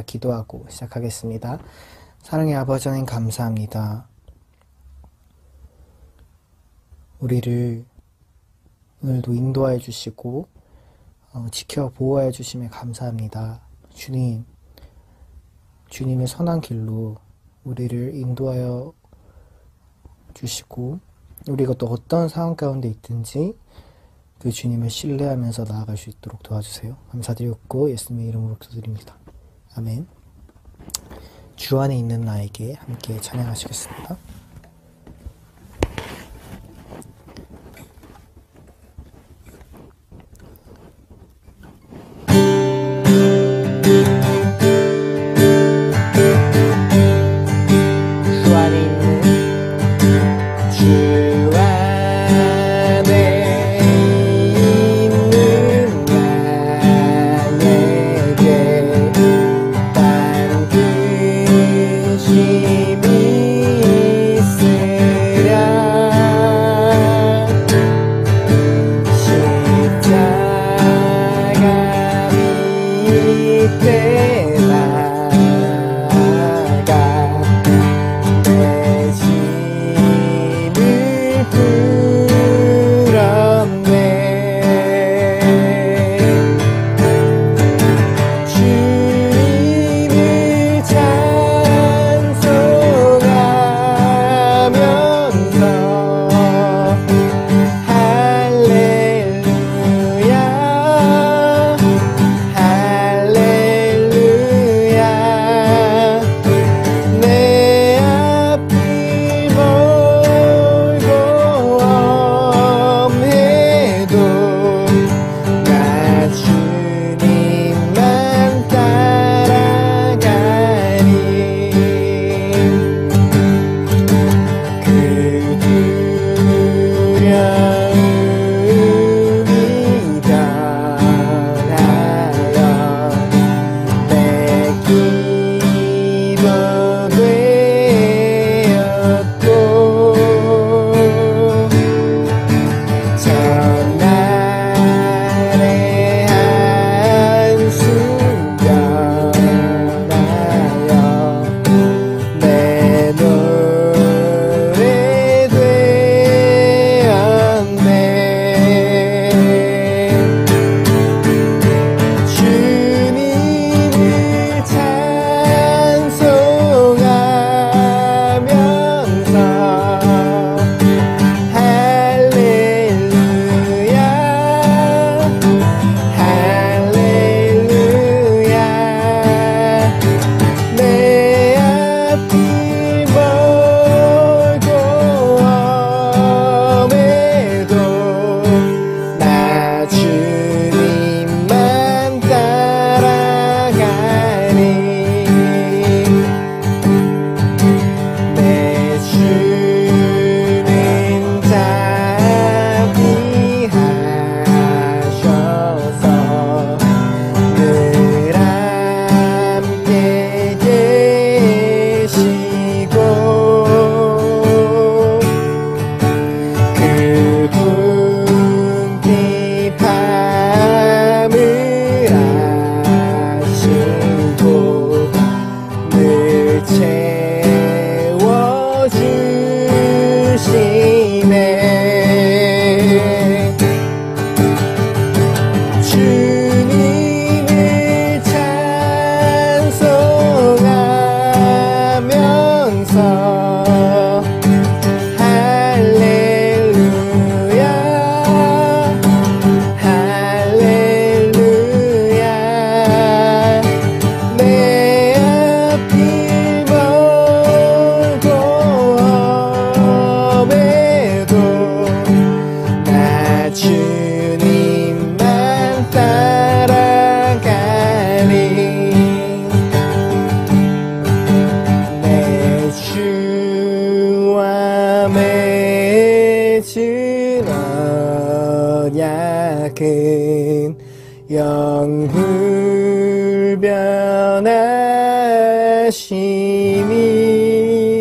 기도하고 시작하겠습니다. 사랑의 아버지 하나님 감사합니다. 우리를 오늘도 인도하여 주시고 지켜 보호하여 주심에 감사합니다. 주님, 주님의 선한 길로 우리를 인도하여 주시고 우리가 또 어떤 상황 가운데 있든지 그 주님을 신뢰하면서 나아갈 수 있도록 도와주세요. 감사드렸고 예수님의 이름으로 기도드립니다. 아멘. 주 안에 있는 나에게 함께 찬양하시겠습니다.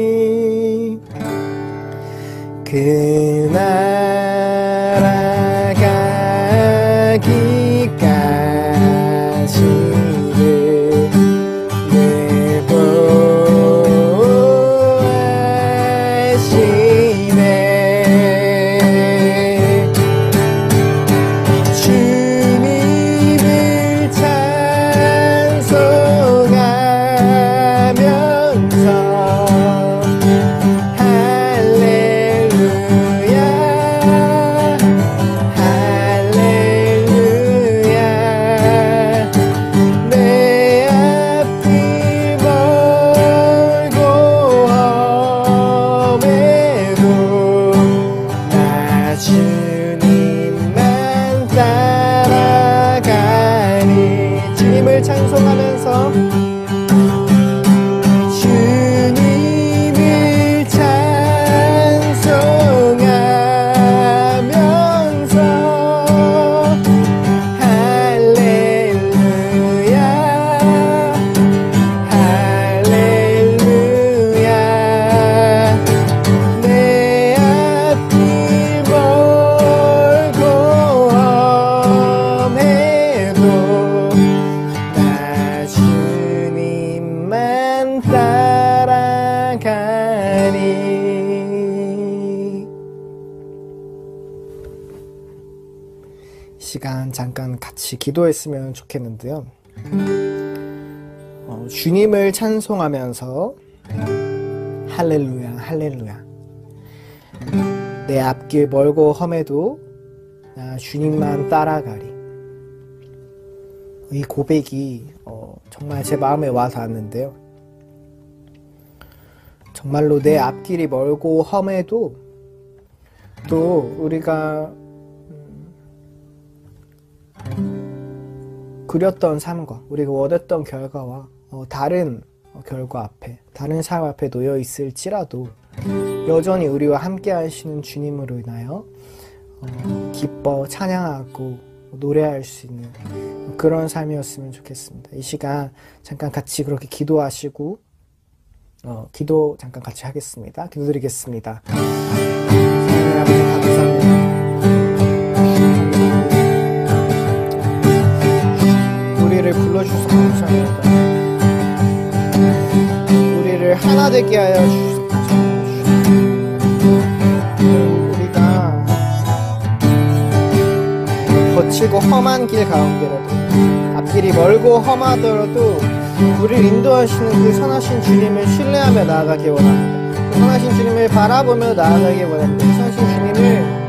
영불변하심이 그 나라 가기까지를 잠깐 같이 기도했으면 좋겠는데요. 주님을 찬송하면서 할렐루야 할렐루야, 내 앞길 멀고 험해도 나 주님만 따라가리. 이 고백이 정말 제 마음에 와 닿았는데요. 정말로 내 앞길이 멀고 험해도 또 우리가 그렸던 삶과 우리가 원했던 결과와 다른 결과 앞에, 다른 삶 앞에 놓여 있을지라도 여전히 우리와 함께 하시는 주님으로 인하여 기뻐 찬양하고 노래할 수 있는 그런 삶이었으면 좋겠습니다. 이 시간 잠깐 같이 그렇게 기도하시고 기도 잠깐 같이 하겠습니다. 기도드리겠습니다. 하나님 아버지 감사합니다. 우리를 불러주셔서 감사합니다. 우리를 하나 되게 하여 주셔서 감사합니다. 우리가 거칠고 험한 길 가운데라도, 앞길이 멀고 험하더라도 우리를 인도하시는 그 선하신 주님을 신뢰하며 나아가기 원합니다. 그 선하신 주님을 바라보며 나아가기 원합니다. 그 선하신 주님을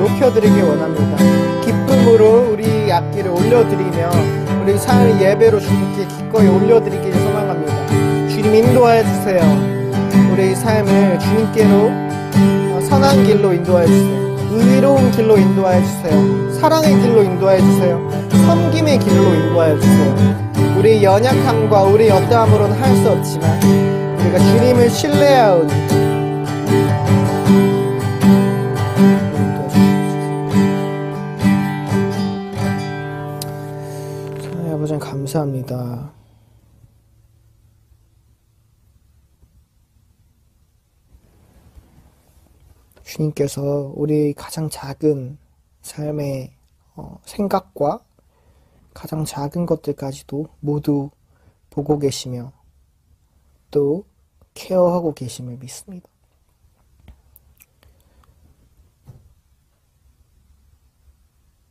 높여드리기 원합니다. 기쁨으로 우리 앞길을 올려드리며 우리 삶의 예배로 주님께 기꺼이 올려드리기를 소망합니다. 주님 인도하여 주세요. 우리 삶을 주님께로 선한 길로 인도하여 주세요. 의로운 길로 인도하여 주세요. 사랑의 길로 인도하여 주세요. 섬김의 길로 인도하여 주세요. 우리의 연약함과 우리의 어떠함으로는 할 수 없지만 우리가 주님을 신뢰하오니 하나님 아버지 감사합니다. 주님께서 우리 가장 작은 삶의 생각과 가장 작은 것들까지도 모두 보고 계시며 또 케어하고 계심을 믿습니다.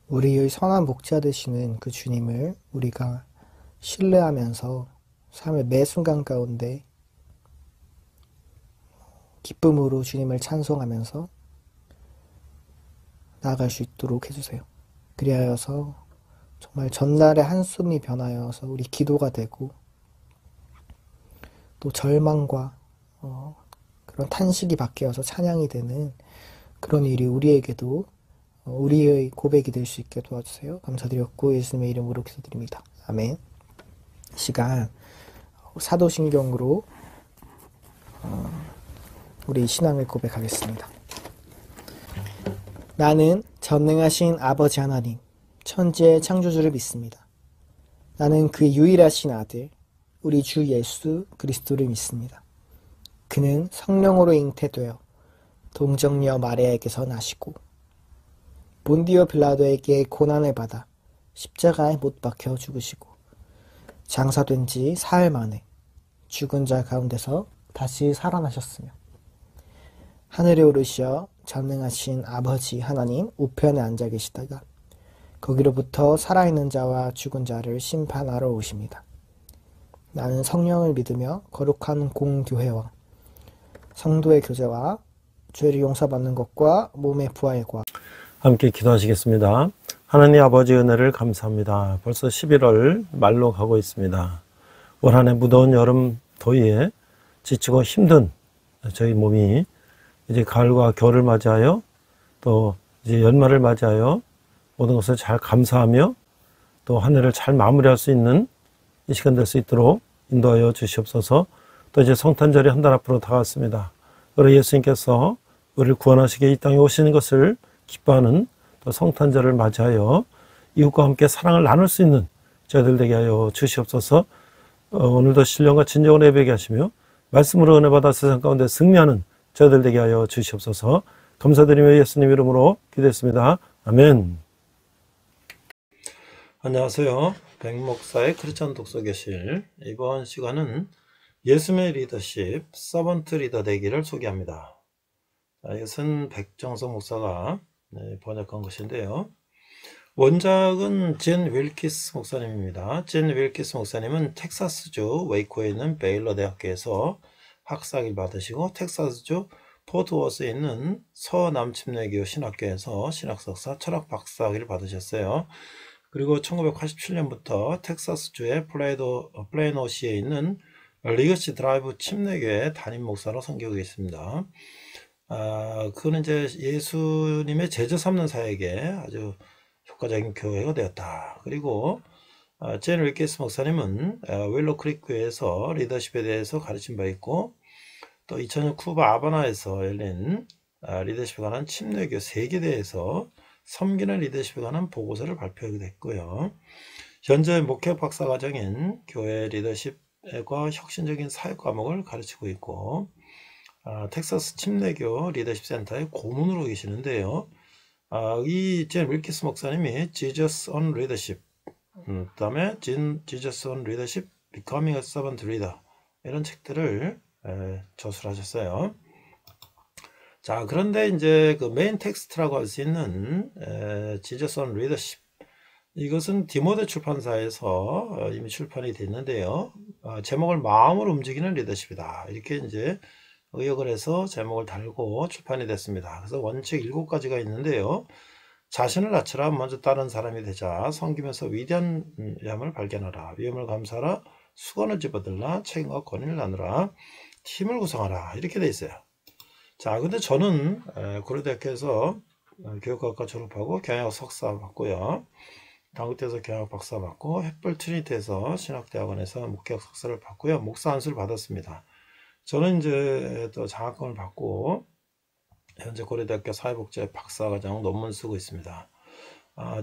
우리의 선한 목자 되시는 그 주님을 우리가 신뢰하면서 삶의 매 순간 가운데 기쁨으로 주님을 찬송하면서 나아갈 수 있도록 해주세요. 그리하여서 정말 전날의 한숨이 변하여서 우리 기도가 되고 또 절망과 그런 탄식이 바뀌어서 찬양이 되는 그런 일이 우리에게도 우리의 고백이 될 수 있게 도와주세요. 감사드렸고 예수님의 이름으로 기도드립니다. 아멘. 시간 사도신경으로 우리 신앙을 고백하겠습니다. 나는 전능하신 아버지 하나님, 천지의 창조주를 믿습니다. 나는 그 유일하신 아들, 우리 주 예수 그리스도를 믿습니다. 그는 성령으로 잉태되어 동정녀 마리아에게서 나시고 본디오 빌라도에게 고난을 받아 십자가에 못 박혀 죽으시고 장사된 지 사흘 만에 죽은 자 가운데서 다시 살아나셨으며 하늘에 오르시어 전능하신 아버지 하나님 우편에 앉아 계시다가 거기로부터 살아있는 자와 죽은 자를 심판하러 오십니다. 나는 성령을 믿으며 거룩한 공교회와 성도의 교제와 죄를 용서받는 것과 몸의 부활과 함께 기도하시겠습니다. 하나님 아버지 은혜를 감사합니다. 벌써 11월 말로 가고 있습니다. 올 한 해 무더운 여름 더위에 지치고 힘든 저희 몸이 이제 가을과 겨울을 맞이하여 또 이제 연말을 맞이하여 모든 것을 잘 감사하며 또 한 해를 잘 마무리할 수 있는 이 시간 될 수 있도록 인도하여 주시옵소서. 또 이제 성탄절이 한 달 앞으로 다가왔습니다. 우리 예수님께서 우리를 구원하시기에 이 땅에 오시는 것을 기뻐하는 또 성탄절을 맞이하여 이웃과 함께 사랑을 나눌 수 있는 저희들 되게 하여 주시옵소서. 오늘도 신령과 진정으로 예배하게 하시며 말씀으로 은혜 받아 세상 가운데 승리하는 저희들 되게 하여 주시옵소서. 감사드리며 예수님 이름으로 기도했습니다. 아멘. 안녕하세요. 백목사의 크리스천 독서교실. 이번 시간은 예수의 리더십, 서번트 리더 되기를 소개합니다. 이것은 백정석 목사가 번역한 것인데요. 원작은 젠 윌키스 목사님입니다. 젠 윌키스 목사님은 텍사스주 웨이코에 있는 베일러 대학교에서 학사학위를 받으시고 텍사스주 포트워스에 있는 서남침례교 신학교에서 신학석사 철학 박사학위를 받으셨어요. 그리고 1987년부터 텍사스주의 플레노시에 있는 리거시 드라이브 침례교회 담임 목사로 섬기고 계십니다. 그는 이제 예수님의 제자 삼는 사역에 아주 효과적인 교회가 되었다. 그리고 젠 윌키스 목사님은 윌로 크릭 교회에서 리더십에 대해서 가르친 바 있고 또 2000년 쿠바 아바나에서 열린 리더십에 관한 침례교 세계대회에서 섬기는 리더십에 관한 보고서를 발표하게 됐고요. 현재 목회 박사 과정인 교회 리더십과 혁신적인 사역 과목을 가르치고 있고 텍사스 침례교 리더십 센터의 고문으로 계시는데요. 이 젠 윌키스 목사님이 Jesus on Leadership, 그 다음에 Jesus on Leadership, Becoming a Servant Leader 이런 책들을 저술하셨어요. 자, 그런데 이제 그 메인 텍스트라고 할 수 있는 Jesus on Leadership, 이것은 디모데 출판사에서 이미 출판이 됐는데요. 제목을 마음으로 움직이는 리더십이다. 이렇게 이제 의역을 해서 제목을 달고 출판이 됐습니다. 그래서 원칙 7가지가 있는데요. 자신을 낮추라, 먼저 다른 사람이 되자, 섬기면서 위대한 얌을 발견하라, 위험을 감수하라, 수건을 집어들라, 책임과 권위를 나누라, 팀을 구성하라, 이렇게 돼 있어요. 자, 근데 저는 고려대학교에서 교육학과 졸업하고 경영학 석사 받고요. 당국대에서 경영학 박사 받고 햇벌 트리니티에서 신학대학원에서 목회학 석사를 받고요. 목사 안수를 받았습니다. 저는 이제 또 장학금을 받고 현재 고려대학교 사회복지 박사과정 논문 쓰고 있습니다.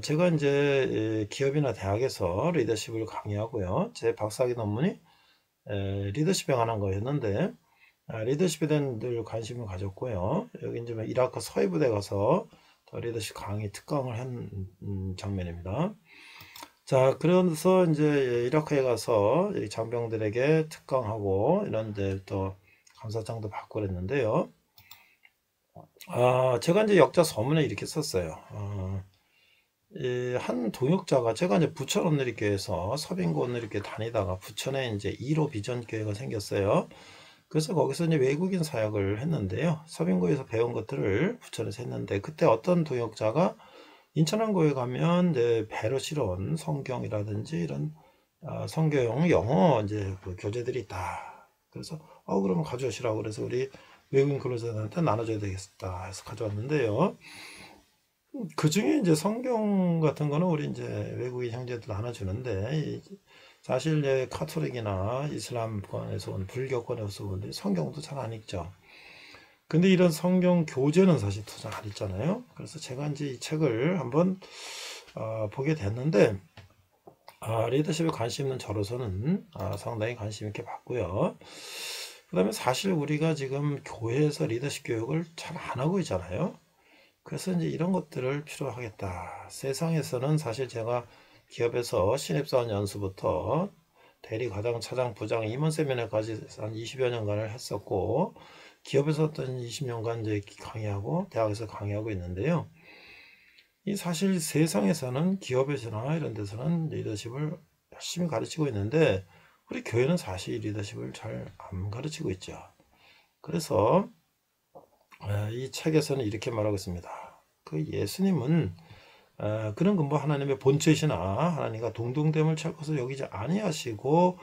제가 이제 기업이나 대학에서 리더십을 강의하고요. 제 박사학위 논문이 리더십에 관한 거였는데 리더십에 대한 늘 관심을 가졌고요. 여기 이제 이라크 서해부대 가서 더 리더십 강의 특강을 한 장면입니다. 자, 그래서 이제 이라크에 가서 장병들에게 특강하고 이런 데 또 감사장도 받고 그랬는데요. 제가 이제 역자 서문에 이렇게 썼어요. 한 동역자가 제가 이제 부천 온누리교회에서 서빙고 온누리교회 다니다가 부천에 이제 1호 비전 교회가 생겼어요. 그래서 거기서 이제 외국인 사역을 했는데요. 서빙고에서 배운 것들을 부천에서 했는데 그때 어떤 동역자가 인천항교회 가면 이제 배로 실어온 성경이라든지 이런 성경 영어 이제 그 교재들이 있다. 그래서 그러면 가져오시라고 그래서 우리 외국인 근로자들한테 나눠줘야 되겠다 해서 가져왔는데요. 그 중에 이제 성경 같은 거는 우리 이제 외국인 형제들 나눠주는데 사실 이제 카톨릭이나 이슬람권에서 온 불교권에서 온 성경도 잘 안 읽죠. 근데 이런 성경 교재는 사실 잘 안 읽잖아요. 그래서 제가 이제 이 책을 한번 보게 됐는데 리더십에 관심 있는 저로서는 상당히 관심 있게 봤고요. 그 다음에 사실 우리가 지금 교회에서 리더십 교육을 잘 안 하고 있잖아요. 그래서 이제 이런 것들을 필요하겠다. 세상에서는 사실 제가 기업에서 신입사원 연수부터 대리, 과장, 차장, 부장, 임원 세미나까지 한 20여 년간을 했었고 기업에서 어떤 20년간 이제 강의하고 대학에서 강의하고 있는데요. 이 사실 세상에서는 기업에서나 이런 데서는 리더십을 열심히 가르치고 있는데 우리 교회는 사실 리더십을 잘 안 가르치고 있죠. 그래서 이 책에서는 이렇게 말하고 있습니다. 그 예수님은 그런 근본 하나님의 본체이시나 하나님과 동등됨을 찾고서 여기지 아니하시고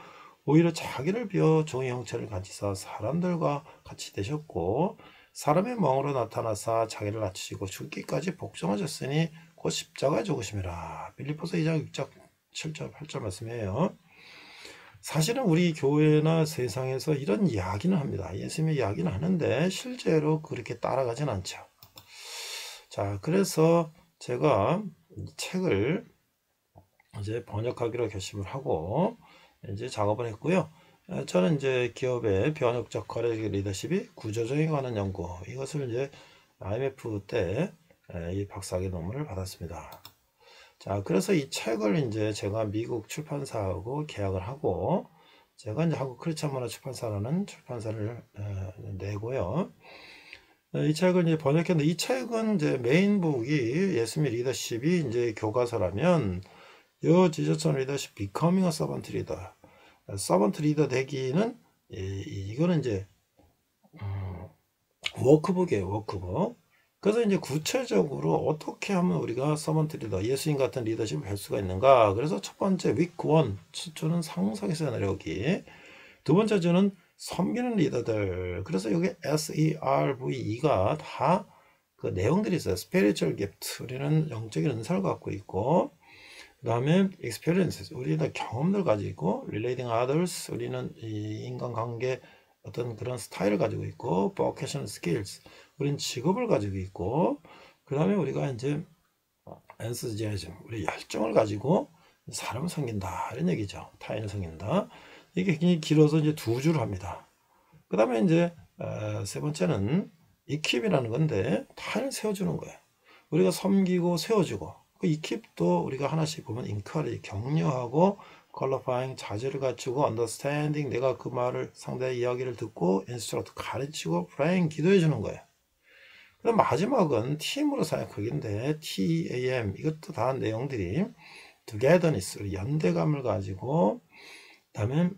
오히려 자기를 비워 종의 형체를 가지사 사람들과 같이 되셨고 사람의 멍으로 나타나사 자기를 낮추시고 죽기까지 복종하셨으니 곧 십자가에 죽으심이라. 빌립보서 2장 6절 7절 8절 말씀이에요. 사실은 우리 교회나 세상에서 이런 이야기는 합니다. 예수님의 이야기는 하는데 실제로 그렇게 따라가진 않죠. 자, 그래서 제가 이 책을 이제 번역하기로 결심을 하고 이제 작업을 했고요. 저는 이제 기업의 변혁적 거래 리더십이 구조적에 관한 연구, 이것을 이제 IMF 때 이 박사학위 논문을 받았습니다. 자, 그래서 이 책을 이제 제가 미국 출판사하고 계약을 하고 제가 이제 한국 크리스찬 문화 출판사라는 출판사를 내고요. 이 책을 이제 번역했는데, 이 책은 이제 메인북이 예수님의 리더십이 이제 교과서라면, Your Jesus on Leadership Becoming a Servant Leader. 서번트 리더 되기는, 이거는 이제, 워크북이에요, 워크북. 그래서 이제 구체적으로 어떻게 하면 우리가 서번트 리더, 예수님 같은 리더십을 할 수가 있는가. 그래서 첫 번째, 위크 1, 첫 주는 상속에서 내려오기. 두 번째 주는 섬기는 리더들. 그래서 여기 SERVE가 다 그 내용들이 있어요. Spiritual gift. 우리는 영적인 은사를 갖고 있고, 그 다음에 experiences. 우리는 경험들 가지고 있고, relating others. 우리는 이 인간관계 어떤 그런 스타일을 가지고 있고, vocational skills. 우리는 직업을 가지고 있고, 그 다음에 우리가 이제 enthusiasm. 우리 열정을 가지고 사람을 섬긴다. 이런 얘기죠. 타인을 섬긴다. 이게 굉장히 길어서 이제 두 줄 합니다. 그 다음에 이제 세 번째는 equip이라는 건데 타인을 세워주는 거예요. 우리가 섬기고 세워주고 그 equip도 우리가 하나씩 보면 encourage, 격려하고 qualifying, 자질을 갖추고 understanding, 내가 그 말을 상대의 이야기를 듣고 instruct, 가르치고 praying, 기도해 주는 거예요. 그다음 마지막은 팀으로 사역하기인데 TAM, 이것도 다 내용들이 togetherness, 우리 연대감을 가지고, 그다음에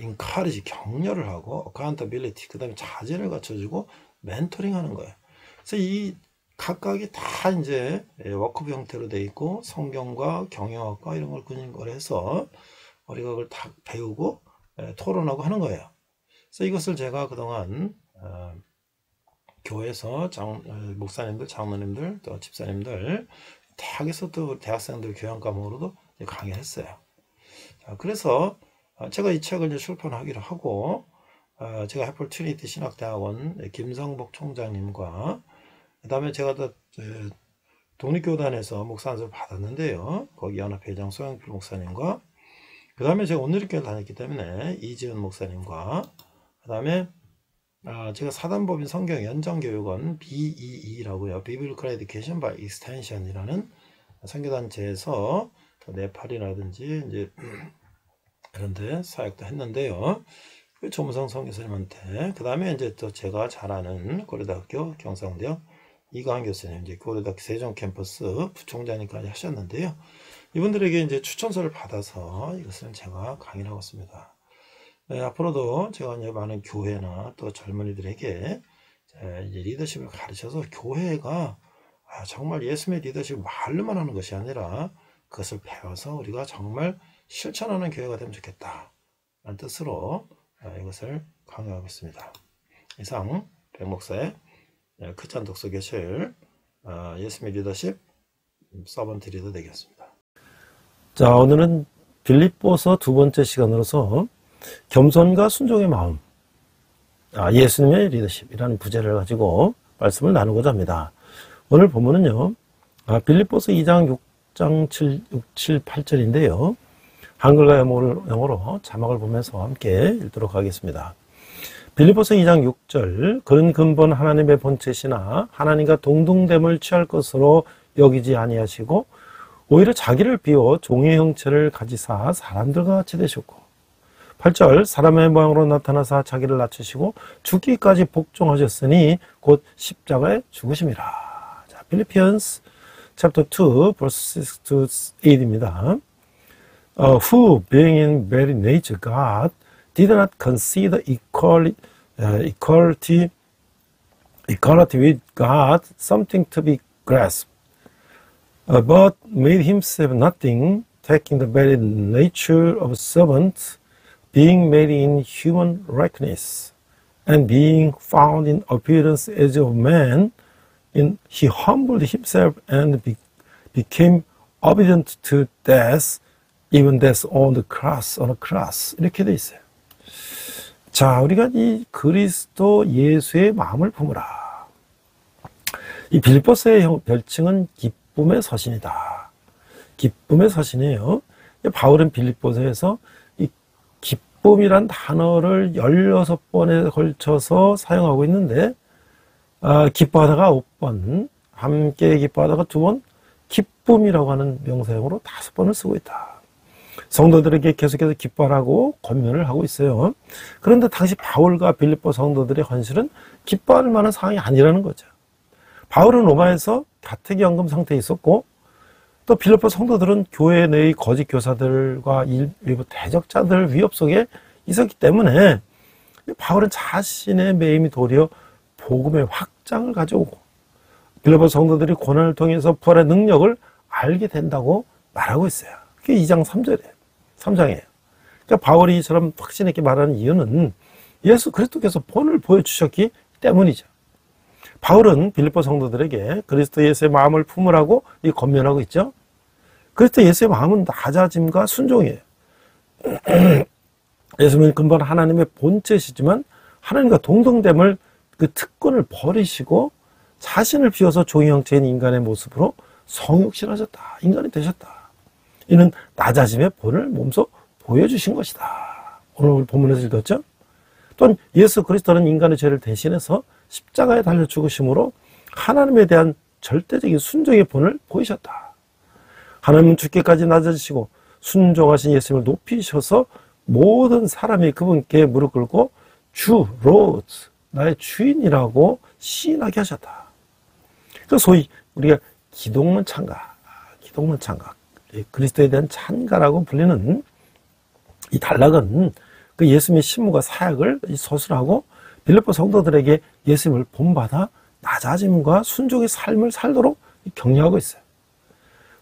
encourage, 격려를 하고 accountability, 그다음에 자제를 갖춰주고 멘토링 하는 거예요. 그래서 이 각각이 다 이제 워크북 형태로 되어 있고 성경과 경영학과 이런 걸 근거로 해서 우리가 그걸 다 배우고 토론하고 하는 거예요. 그래서 이것을 제가 그동안 교회에서 목사님들, 장로님들, 또 집사님들, 대학에서 또 대학생들 교양 과목으로도 강의를 했어요. 자, 그래서 제가 이 책을 이제 출판하기로 하고, 제가 해플 트리니티 신학대학원 김성복 총장님과, 그 다음에 제가 또 독립교단에서 목사 안수를 받았는데요. 거기 연합회장 소영필 목사님과, 그 다음에 제가 온누리교회를 다녔기 때문에 이지은 목사님과, 그 다음에 제가 사단법인 성경 연장교육원 BEE라고요. Biblical Education by Extension이라는 선교단체에서 네팔이라든지 이제 그런데 사역도 했는데요. 그 조무성 선교사님한테, 그 다음에 이제 또 제가 잘 아는 고려대학교 경상대학 이광 교수님, 이제 고려대학교 세종 캠퍼스 부총장님까지 하셨는데요. 이분들에게 이제 추천서를 받아서 이것을 제가 강의를 하고 있습니다. 네, 앞으로도 제가 이제 많은 교회나 또 젊은이들에게 이제 리더십을 가르쳐서 교회가 정말 예수님의 리더십을 말로만 하는 것이 아니라 그것을 배워서 우리가 정말 실천하는 교회가 되면 좋겠다 라는 뜻으로 이것을 강요하고 있습니다. 이상 백목사의 크리스찬 독서교실 예수님의 리더십 서번트 리더 되겠습니다. 자, 오늘은 빌립보서 두 번째 시간으로서 겸손과 순종의 마음, 예수님의 리더십이라는 부제를 가지고 말씀을 나누고자 합니다. 오늘 본문은요, 빌립보서 2장 6장 7, 8절인데요. 한글과 영어로 자막을 보면서 함께 읽도록 하겠습니다. 빌립보서 2장 6절, 그런 근본 하나님의 본체시나 하나님과 동등됨을 취할 것으로 여기지 아니하시고 오히려 자기를 비워 종의 형체를 가지사 사람들과 같이 되셨고, 8절, 사람의 모양으로 나타나사 자기를 낮추시고 죽기까지 복종하셨으니 곧 십자가에 죽으심이라. 자, Philippians chapter 2 verse 6 to 8입니다. Who being in very nature God did not consider equality with God something to be grasped, but made himself nothing, taking the very nature of a servant, being made in human likeness, and being found in appearance as of man, he humbled himself and became obedient to death, even death on a cross. 이렇게 돼 있어요. 자, 우리가 이 그리스도 예수의 마음을 품으라. 이 빌립보서의 별칭은 기쁨의 서신이다. 기쁨의 서신이에요. 바울은 빌립보서에서 이 기쁨이란 단어를 16번에 걸쳐서 사용하고 있는데, 기뻐하다가 5번, 함께 기뻐하다가 2번, 기쁨이라고 하는 명사형으로 5번을 쓰고 있다. 성도들에게 계속해서 기뻐하라고 권면을 하고 있어요. 그런데 당시 바울과 빌립보 성도들의 헌실은 기뻐할 만한 상황이 아니라는 거죠. 바울은 로마에서 가택연금 상태에 있었고, 또 빌립보 성도들은 교회 내의 거짓 교사들과 일부 대적자들 위협 속에 있었기 때문에 바울은 자신의 매임이 도리어 복음의 확장을 가져오고, 빌립보 성도들이 고난을 통해서 부활의 능력을 알게 된다고 말하고 있어요. 그게 2장 3절이에요. 3장이에요. 그러니까 바울이 이처럼 확신 있게 말하는 이유는 예수 그리스도께서 본을 보여주셨기 때문이죠. 바울은 빌립보 성도들에게 그리스도 예수의 마음을 품으라고 권면하고 있죠. 그리스도 예수의 마음은 낮아짐과 순종이에요. 예수님은 근본 하나님의 본체시지만 하나님과 동등됨을 그 특권을 버리시고 자신을 비워서 종의 형체인 인간의 모습으로 성육신하셨다. 인간이 되셨다. 이는 낮아짐의 본을 몸소 보여주신 것이다. 오늘 본문에서 읽었죠? 또한 예수 그리스도는 인간의 죄를 대신해서 십자가에 달려 죽으심으로 하나님에 대한 절대적인 순종의 본을 보이셨다. 하나님은 죽기까지 낮아지시고 순종하신 예수님을 높이셔서 모든 사람이 그분께 무릎 꿇고 주, 로드, 나의 주인이라고 시인하게 하셨다. 그 소위 우리가 기독론 찬가, 그리스도에 대한 찬가라고 불리는 이 단락은 그 예수님의 신무가 사역을 서술하고 빌립보 성도들에게 예수님을 본받아 낮아짐과 순종의 삶을 살도록 격려하고 있어요.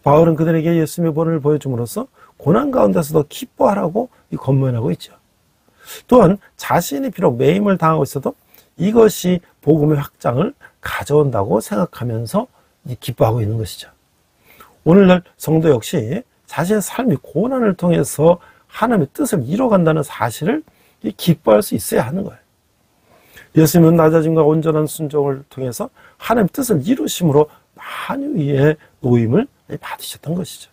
바울은 그들에게 예수님의 본을 보여줌으로써 고난 가운데서도 기뻐하라고 권면하고 있죠. 또한 자신이 비록 매임을 당하고 있어도 이것이 복음의 확장을 가져온다고 생각하면서 기뻐하고 있는 것이죠. 오늘날 성도 역시 자신의 삶이 고난을 통해서 하나님의 뜻을 이뤄간다는 사실을 기뻐할 수 있어야 하는 거예요. 예수님은 낮아짐과 온전한 순종을 통해서 하나님의 뜻을 이루심으로 만유의 노임을 받으셨던 것이죠.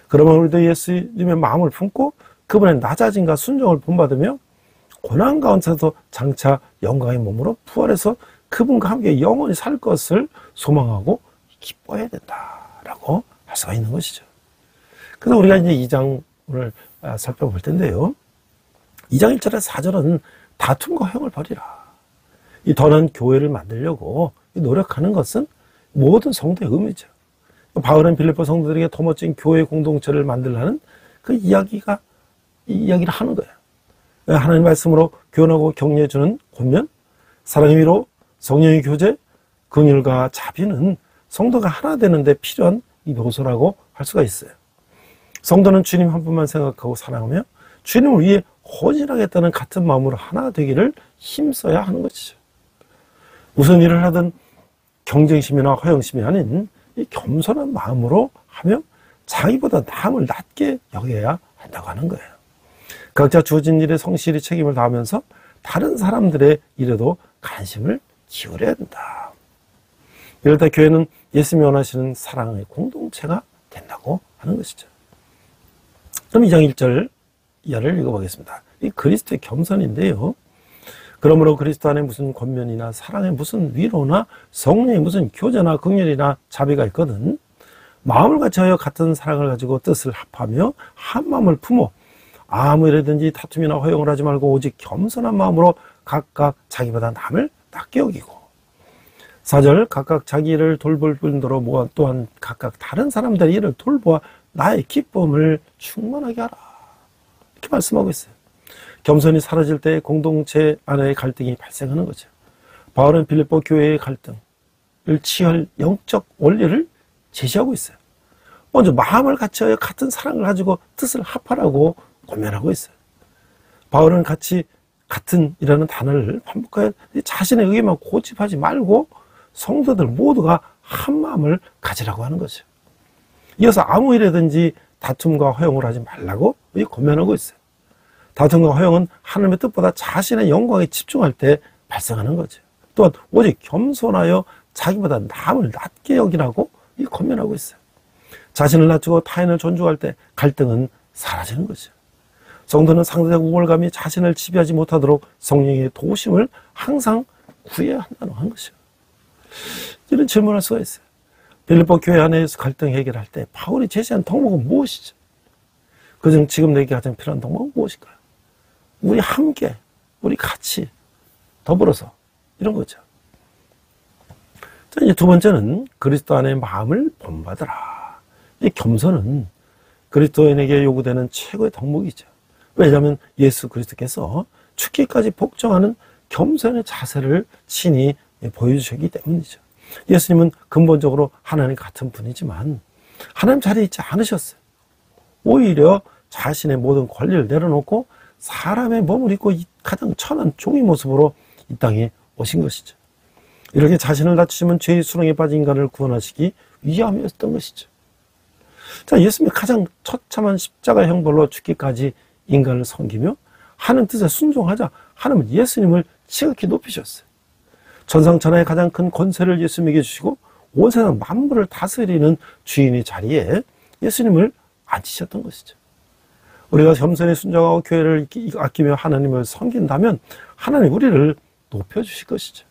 그러면 우리도 예수님의 마음을 품고 그분의 낮아짐과 순종을 본받으며 고난 가운데서도 장차 영광의 몸으로 부활해서 그분과 함께 영원히 살 것을 소망하고 기뻐해야 된다라고 할 수가 있는 것이죠. 그래서 우리가 이제 2장 오늘 살펴볼 텐데요. 2장 1절에 4절은 다툼과 허용을 버리라. 이 더는 교회를 만들려고 노력하는 것은 모든 성도의 의미죠. 바울은 빌립보 성도들에게 더 멋진 교회 공동체를 만들라는 그 이야기를 하는 거예요. 하나님 말씀으로 교훈하고 격려해주는 권면, 사랑의 위로, 성령의 교제, 긍휼과 자비는 성도가 하나 되는데 필요한 이 요소라고 할 수가 있어요. 성도는 주님 한 분만 생각하고 사랑하며 주님을 위해 헌신하겠다는 같은 마음으로 하나 되기를 힘써야 하는 것이죠. 무슨 일을 하든 경쟁심이나 허영심이 아닌 이 겸손한 마음으로 하며 자기보다 남을 낮게 여겨야 한다고 하는 거예요. 각자 주어진 일에 성실히 책임을 다하면서 다른 사람들의 일에도 관심을 기울여야 된다. 이럴 때 교회는 예수님이 원하시는 사랑의 공동체가 된다고 하는 것이죠. 그럼 2장 1절 이하를 읽어보겠습니다. 이 그리스도의 겸손인데요. 그러므로 그리스도 안에 무슨 권면이나 사랑에 무슨 위로나 성령의 무슨 교제나 긍휼이나 자비가 있거든 마음을 같이하여 같은 사랑을 가지고 뜻을 합하며 한 마음을 품어 아무 일이든지 다툼이나 허용을 하지 말고 오직 겸손한 마음으로 각각 자기보다 남을 낮게 여기고 4절 각각 자기 일을 돌볼 뿐더러 또한 각각 다른 사람들의 일을 돌보아 나의 기쁨을 충만하게 하라. 이렇게 말씀하고 있어요. 겸손이 사라질 때 공동체 안에 갈등이 발생하는 거죠. 바울은 빌립보 교회의 갈등을 치유할 영적 원리를 제시하고 있어요. 먼저 마음을 같이하여 같은 사랑을 가지고 뜻을 합하라고 권면하고 있어요. 바울은 같은이라는 단어를 반복하여 자신의 의에만 고집하지 말고 성도들 모두가 한 마음을 가지라고 하는 거죠. 이어서 아무 일이든지 다툼과 허용을 하지 말라고 권면하고 있어요. 다툼과 허용은 하나님의 뜻보다 자신의 영광에 집중할 때 발생하는 거죠. 또한 오직 겸손하여 자기보다 남을 낮게 여기라고 권면하고 있어요. 자신을 낮추고 타인을 존중할 때 갈등은 사라지는 거죠. 성도는 상대적 우월감이 자신을 지배하지 못하도록 성령의 도우심을 항상 구해야 한다는 것이죠. 이런 질문을 할 수가 있어요. 빌립보 교회 안에서 갈등 해결할 때 바울이 제시한 덕목은 무엇이죠? 그중 지금 내게 가장 필요한 동목은 무엇일까요? 우리 함께, 우리 같이 더불어서 이런 거죠. 자, 이제 두 번째는 그리스도 안에 마음을 본받으라. 이 겸손은 그리스도인에게 요구되는 최고의 덕목이죠. 왜냐하면 예수 그리스도께서 죽기까지 복종하는 겸손의 자세를 친히 보여주셨기 때문이죠. 예수님은 근본적으로 하나님 같은 분이지만 하나님 자리에 있지 않으셨어요. 오히려 자신의 모든 권리를 내려놓고 사람의 몸을 입고 가장 천한 종의 모습으로 이 땅에 오신 것이죠. 이렇게 자신을 낮추시면 죄의 수렁에 빠진 인간을 구원하시기 위함이었던 것이죠. 자, 예수님이 가장 처참한 십자가 형벌로 죽기까지 인간을 섬기며 하는 뜻에 순종하자 하나님은 예수님을 지극히 높이셨어요. 천상천하의 가장 큰 권세를 예수님에게 주시고 온 세상 만물을 다스리는 주인의 자리에 예수님을 앉히셨던 것이죠. 우리가 겸손히 순종하고 교회를 아끼며 하나님을 섬긴다면 하나님 우리를 높여주실 것이죠.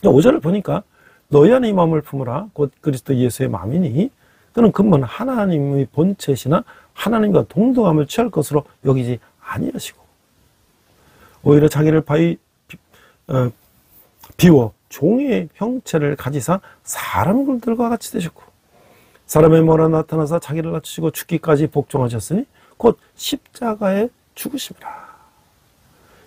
5절을 보니까 너희 안에 이 마음을 품으라 곧 그리스도 예수의 마음이니 그는 근본 하나님의 본체시나 하나님과 동등함을 취할 것으로 여기지 아니하시고 오히려 자기를 비워 종의 형체를 가지사 사람들과 같이 되셨고 사람의 모나 나타나서 자기를 낮추시고 죽기까지 복종하셨으니 곧 십자가에 죽으심이라.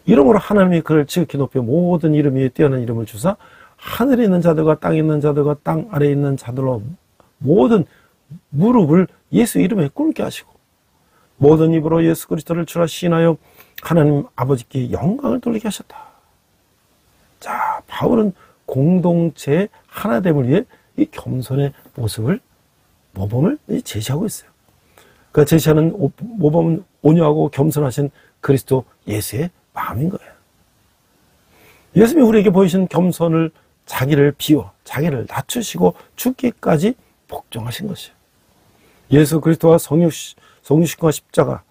이러므로 하나님이 그를 지극히 높여 모든 이름 위에 뛰어난 이름을 주사 하늘에 있는 자들과 땅에 있는 자들과 땅 아래에 있는 자들로 모든 무릎을 예수 이름에 꿇게 하시고 모든 입으로 예수 그리스도를 주라 시인하여 하나님 아버지께 영광을 돌리게 하셨다. 자, 바울은 공동체의 하나됨을 위해 이 겸손의 모범을 제시하고 있어요. 그 제시하는 모범은 온유하고 겸손하신 그리스도 예수의 마음인 거예요. 예수님이 우리에게 보이신 겸손을 자기를 비워 자기를 낮추시고 죽기까지 복종하신 것이에요. 예수 그리스도와 성육신과 십자가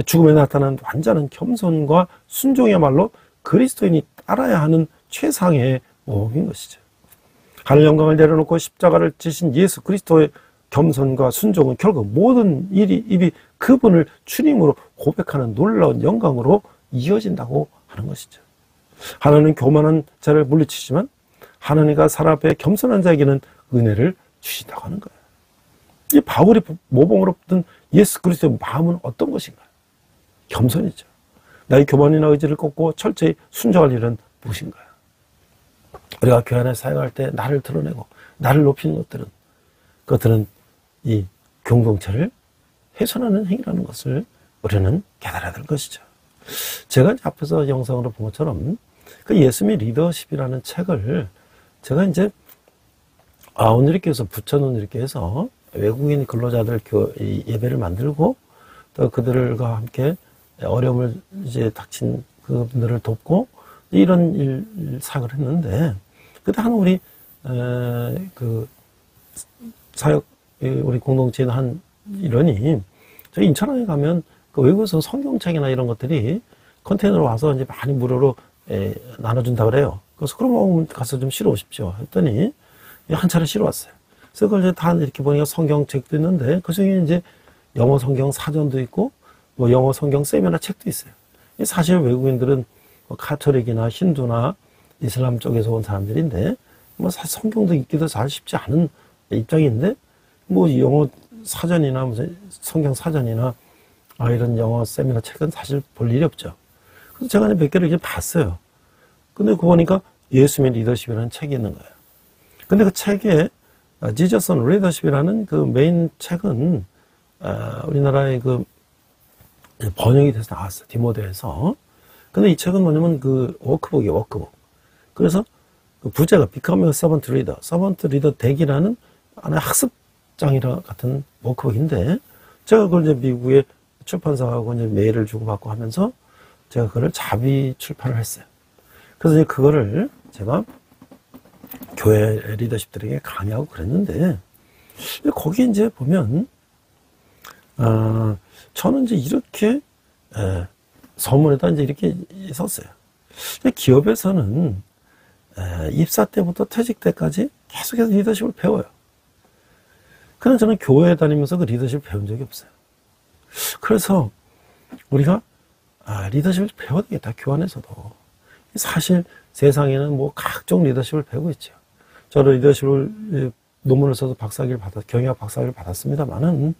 죽음에 나타난 완전한 겸손과 순종이야말로 그리스도인이 따라야 하는 최상의 모범인 것이죠. 하늘 영광을 내려놓고 십자가를 지신 예수 그리스도의 겸손과 순종은 결국 모든 입이 그분을 주님으로 고백하는 놀라운 영광으로 이어진다고 하는 것이죠. 하나님은 교만한 자를 물리치지만 하나님과 사람 앞에 겸손한 자에게는 은혜를 주신다고 하는 거예요. 이 바울이 모범으로 든 예수 그리스도의 마음은 어떤 것인가요? 겸손이죠. 나의 교만이나 의지를 꺾고 철저히 순종할 일은 무엇인가요? 우리가 교회 안에 사역할 때 나를 드러내고 나를 높이는 그것들은 이 공동체를 훼손하는 행위라는 것을 우리는 깨달아야 될 것이죠. 제가 앞에서 영상으로 본 것처럼 그 예수님의 리더십이라는 책을 제가 이제 오늘 이렇게 해서 붙여놓은 이렇게 해서 외국인 근로자들 예배를 만들고 또 그들과 함께 어려움을 이제 닥친 그분들을 돕고 이런 사역을 했는데 그때 한 우리 그 사역 우리 공동체의 한 일원이 저희 인천항에 가면 그 외국에서 성경책이나 이런 것들이 컨테이너로 와서 이제 많이 무료로 나눠준다 그래요. 그래서 그럼 가서 좀 실어 오십시오 했더니 한 차례 실어 왔어요. 그래서 그걸 이제 다 이렇게 보니까 성경책도 있는데 그 중에 이제 영어 성경 사전도 있고 뭐 영어 성경 세미나 책도 있어요. 사실 외국인들은 뭐 카톨릭이나 힌두나 이슬람 쪽에서 온 사람들인데 뭐 사실 성경도 읽기도 잘 쉽지 않은 입장인데 뭐 영어 사전이나 무슨 성경 사전이나 이런 영어 세미나 책은 사실 볼 일이 없죠. 그래서 제가 몇 개를 이제 봤어요. 근데 그거 보니까 예수님의 리더십이라는 책이 있는 거예요. 근데 그 책에 Jesus on Leadership이라는 그 메인 책은 우리나라에 그 번역이 돼서 나왔어요. 디모데에서. 근데 이 책은 뭐냐면 그 워크북이에요. 워크북. 그래서 그 부제가 Becoming a Servant Leader, Servant Leader 되기라는 하나의 학습장이라 같은 워크북인데 제가 그걸 이제 미국의 출판사하고 이제 메일을 주고받고 하면서 제가 그걸 자비 출판을 했어요. 그래서 이제 그거를 제가 교회 리더십들에게 강의하고 그랬는데 거기 이제 보면 저는 이제 이렇게 서문에다 이제 이렇게 썼어요. 기업에서는 입사 때부터 퇴직 때까지 계속해서 리더십을 배워요. 그런데 저는 교회 다니면서 그 리더십을 배운 적이 없어요. 그래서 우리가 리더십을 배워야 되겠다. 교환에서도. 사실 세상에는 뭐 각종 리더십을 배우고 있죠. 저는 리더십을 논문을 써서 경영학 박사학위를 받았습니다만은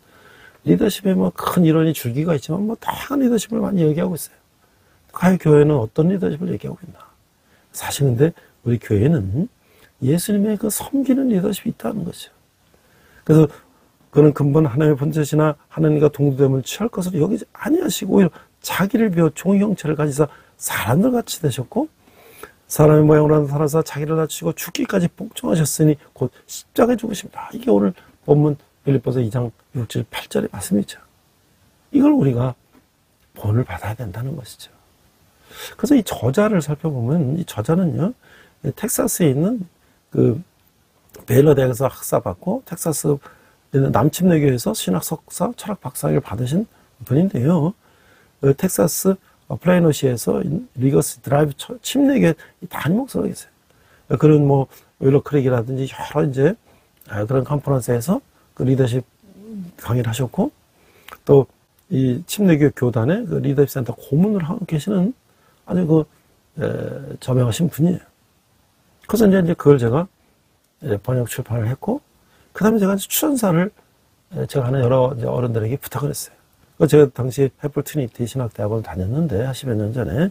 리더십에 뭐 큰 이론이 줄기가 있지만 뭐 다양한 리더십을 많이 얘기하고 있어요. 과연 교회는 어떤 리더십을 얘기하고 있나? 사실 근데 우리 교회는 예수님의 그 섬기는 리더십이 있다는 거죠. 그래서 그는 근본 하나님의 본체시나 하나님과 동등됨을 취할 것을 여기지 아니하시고 오히려 자기를 비워 종의 형체를 가지사 사람들 같이 되셨고 사람의 모양으로 살아서 자기를 낮추시고 죽기까지 복종하셨으니 곧 십자가에 죽으십니다. 이게 오늘 본문 빌립보서 2장 6절 8절의 말씀이죠. 이걸 우리가 본을 받아야 된다는 것이죠. 그래서 이 저자를 살펴보면 이 저자는요, 텍사스에 있는 그 베일러 대학에서 학사 받고 텍사스 남침내교에서 신학 석사, 철학 박사학위를 받으신 분인데요. 텍사스 플레이노시에서 리거스 드라이브 침례교회 담임 목사로 계세요. 그런 뭐 윌러 크릭이라든지 여러 이제 그런 컨퍼런스에서 그 리더십 강의를 하셨고 또 이 침례교회 교단의 그 리더십 센터 고문을 하고 계시는 아주 저명하신 분이에요. 그래서 이제 그걸 제가 번역 출판을 했고 그 다음에 제가 추천사를 제가 하는 여러 어른들에게 부탁을 했어요. 제가 당시 해플 트리니티 신학대학원을 다녔는데, 10여 년 전에,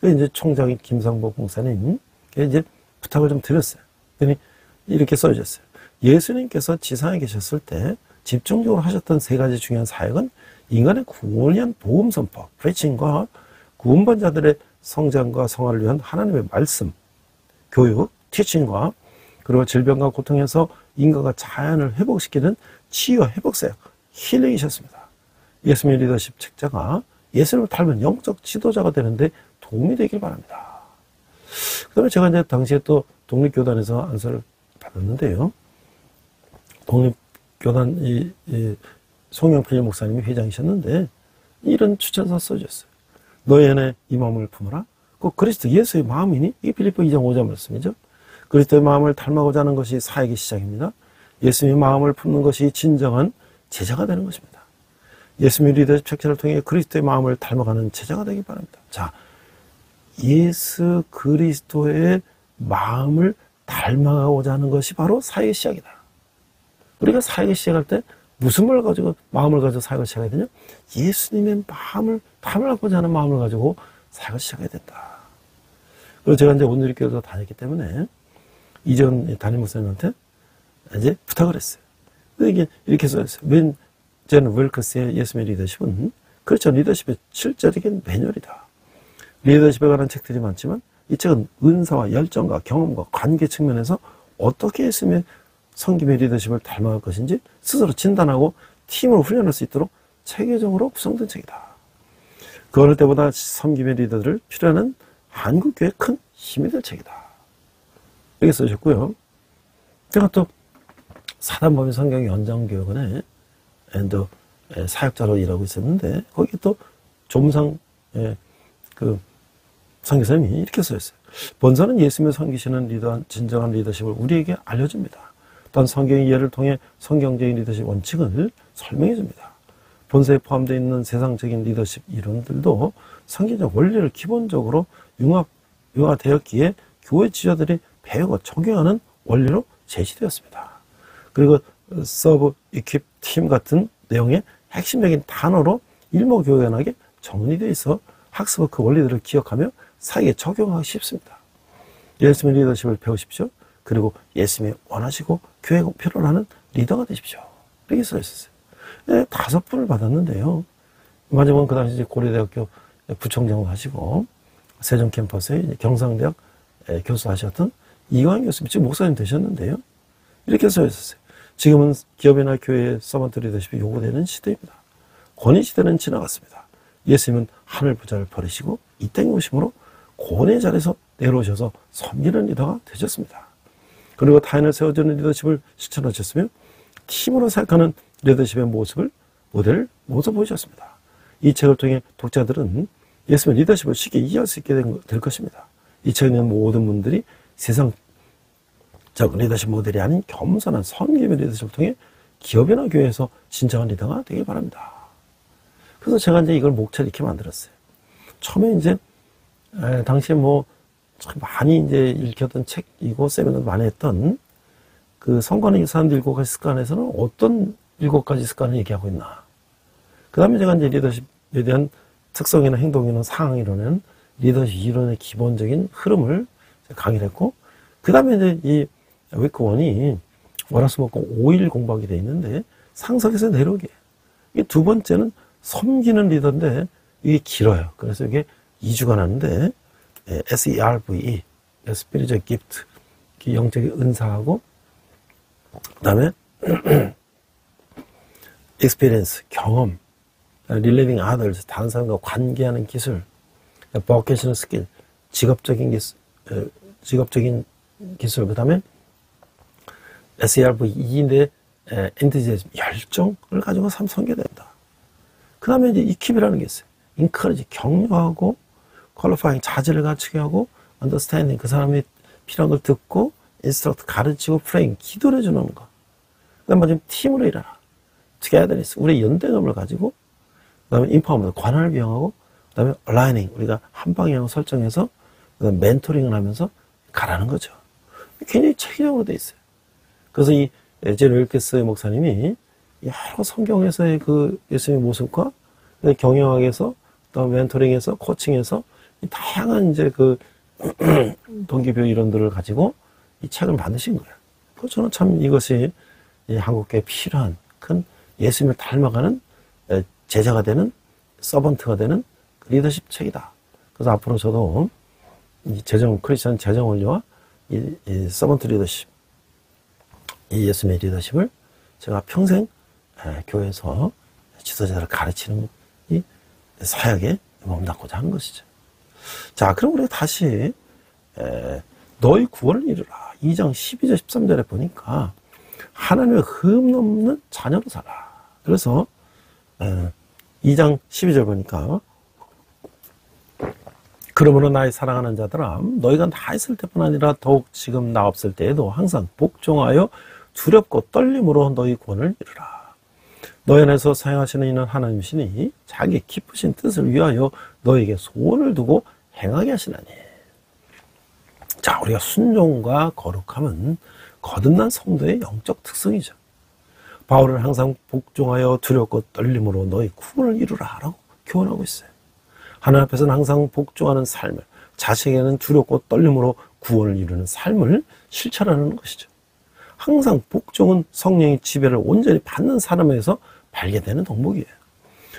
그 이제 총장인 김상복 목사님, 이제 부탁을 좀 드렸어요. 그랬더니 이렇게 써주셨어요. 예수님께서 지상에 계셨을 때 집중적으로 하셨던 3가지 중요한 사역은 인간의 구원을 위한 복음 선포, 프리칭과 구원받은 자들의 성장과 성화를 위한 하나님의 말씀, 교육, 티칭과 그리고 질병과 고통에서 인간과 자연을 회복시키는 치유와 회복 사역, 힐링이셨습니다. 예수님의 리더십 책자가 예수님을 닮은 영적 지도자가 되는데 도움이 되길 바랍니다. 그 다음에 제가 이제 당시에 또 독립교단에서 안수를 받았는데요. 독립교단 송영필 목사님이 회장이셨는데 이런 추천서 써주셨어요. 너희 안에 이 마음을 품어라. 꼭 그리스도 예수의 마음이니 이게 빌립보 2장 5절 말씀이죠. 그리스도의 마음을 닮아고자 하는 것이 사역의 시작입니다. 예수님의 마음을 품는 것이 진정한 제자가 되는 것입니다. 예수님의 리더십 책자를 통해 그리스도의 마음을 닮아가는 제자가 되기 바랍니다. 자, 예수 그리스도의 마음을 닮아가고자 하는 것이 바로 사역의 시작이다. 우리가 사역을 시작할 때 무슨 마음을 가지고 사역을 시작해야 되냐? 예수님의 마음을 닮아가고자 하는 마음을 가지고 사역을 시작해야 된다. 그리고 제가 이제 온누리교회에서 다녔기 때문에 이전 담임 목사님한테 이제 부탁을 했어요. 이게 이렇게 써있어요. 맨 제는 웰커스의 예수님의 리더십은 그렇죠. 리더십의 실제적인 매뉴얼이다. 리더십에 관한 책들이 많지만 이 책은 은사와 열정과 경험과 관계 측면에서 어떻게 예수님의 섬김의 리더십을 닮아갈 것인지 스스로 진단하고 팀으로 훈련할 수 있도록 체계적으로 구성된 책이다. 그 어느 때보다 섬김의 리더들을 필요하는 한국교회의 큰 힘이 될 책이다. 이렇게 써주셨고요. 제가 또 사단법인 성경연장교육원에 또 사역자로 일하고 있었는데 거기 또 조문상 그 선교사님이 이렇게 써있어요. 본서는 예수님을 섬기시는 진정한 리더십을 우리에게 알려줍니다. 또한 성경의 예를 통해 성경적인 리더십 원칙을 설명해줍니다. 본서에 포함되어 있는 세상적인 리더십 이론들도 성경적 원리를 기본적으로 융화되었기에 교회 지도자들이 배우고 적용하는 원리로 제시되었습니다. 그리고 서브, 이킵, 팀 같은 내용의 핵심적인 단어로 일목요연하게 정리되어 있어 학습의 그 원리들을 기억하며 사역에 적용하기 쉽습니다. 예수님의 리더십을 배우십시오. 그리고 예수님이 원하시고 교회가 필요로 하는 리더가 되십시오. 이렇게 써있었어요. 5분을 받았는데요. 마지막은 그 당시 고려대학교 부총장도 하시고 세종 캠퍼스에 경상대학 교수하셨던 이광 교수님, 지금 목사님 되셨는데요. 이렇게 써있었어요. 지금은 기업이나 교회의 서번트 리더십이 요구되는 시대입니다. 권위 시대는 지나갔습니다. 예수님은 하늘 부자를 버리시고 이 땅에 오심으로 권위의 자리에서 내려오셔서 섬기는 리더가 되셨습니다. 그리고 타인을 세워주는 리더십을 실천하셨으며 팀으로 사역하는 리더십의 모델을 모두 보여주셨습니다. 이 책을 통해 독자들은 예수님의 리더십을 쉽게 이해할 수 있게 될 것입니다. 이 책에 있는 모든 분들이 세상적 리더십 모델이 아닌 겸손한 섬김의 리더십을 통해 기업이나 교회에서 진정한 리더가 되길 바랍니다. 그래서 제가 이제 이걸 목차를 이렇게 만들었어요. 처음에 이제, 당시에 뭐, 참 많이 이제 읽혔던 책이고, 세미나도 많이 했던 그 성과는 유사한 7가지 습관에서는 어떤 7가지 습관을 얘기하고 있나. 그 다음에 제가 이제 리더십에 대한 특성이나 행동이나 상황이론은 리더십 이론의 기본적인 흐름을 강의를 했고, 그 다음에 이제 이 위크 1이 월화수목금 5일 공부하게 돼 있는데, 상석에서 내려오게. 이게 두 번째는 섬기는 리더인데, 이게 길어요. 그래서 이게 2주간 하는데, SERVE, 스피리추얼 기프트, 영적인 은사하고, 그 다음에, experience, 경험, relating others, 다른 사람과 관계하는 기술, vocational skill, 직업적인 기술, 그 다음에 SERVE인데 enthusiasm, 열정을 가지고 섬겨야 된다. 그 다음에 이제 equip이라는 게 있어요. encourage, 격려하고, qualifying, 자질을 갖추게 하고, understanding, 그 사람이 필요한 걸 듣고, instruct, 가르치고, praying, 기도를 해주는 거. 그 다음에 지금 팀으로 일하라. togetherness, 우리의 연대감을 가지고, 그 다음에 empowerment, 관할을 비용하고, 그 다음에 aligning, 우리가 한 방향을 설정해서, 그 다음에 멘토링을 하면서 가라는 거죠. 굉장히 체계적으로 돼 있어요. 그래서 이 제리 윌키스 목사님이 여러 성경에서의 그 예수님의 모습과 경영학에서 또 멘토링에서 코칭에서 다양한 이제 그 동기부여 이론들을 가지고 이 책을 만드신 거예요. 그래서 저는 참 이것이 한국교회에 필요한 큰 예수님을 닮아가는 제자가 되는 서번트가 되는 리더십 책이다. 그래서 앞으로 저도 이 크리스천 재정 원리와 이 서번트 리더십, 이 예수님의 리더십을 제가 평생 교회에서 지도자를 가르치는 이 사역에 몸담고자 한 것이죠. 자, 그럼 우리가 다시 너희 구원을 이루라. 2장 12절 13절에 보니까 하나님의 흠 없는 자녀로 살아. 그래서 2장 12절 보니까 그러므로 나의 사랑하는 자들아 너희가 나 있을 때뿐 아니라 더욱 지금 나 없을 때에도 항상 복종하여 두렵고 떨림으로 너희 구원을 이루라. 너희 안에서 사용하시는 이는 하나님이시니 자기 기쁘신 뜻을 위하여 너에게 소원을 두고 행하게 하시나니. 자, 우리가 순종과 거룩함은 거듭난 성도의 영적 특성이죠. 바울은 항상 복종하여 두렵고 떨림으로 너희 구원을 이루라 라고 교훈하고 있어요. 하나님 앞에서는 항상 복종하는 삶을, 자신에게는 두렵고 떨림으로 구원을 이루는 삶을 실천하는 것이죠. 항상 복종은 성령의 지배를 온전히 받는 사람에서 발견되는 덕목이에요.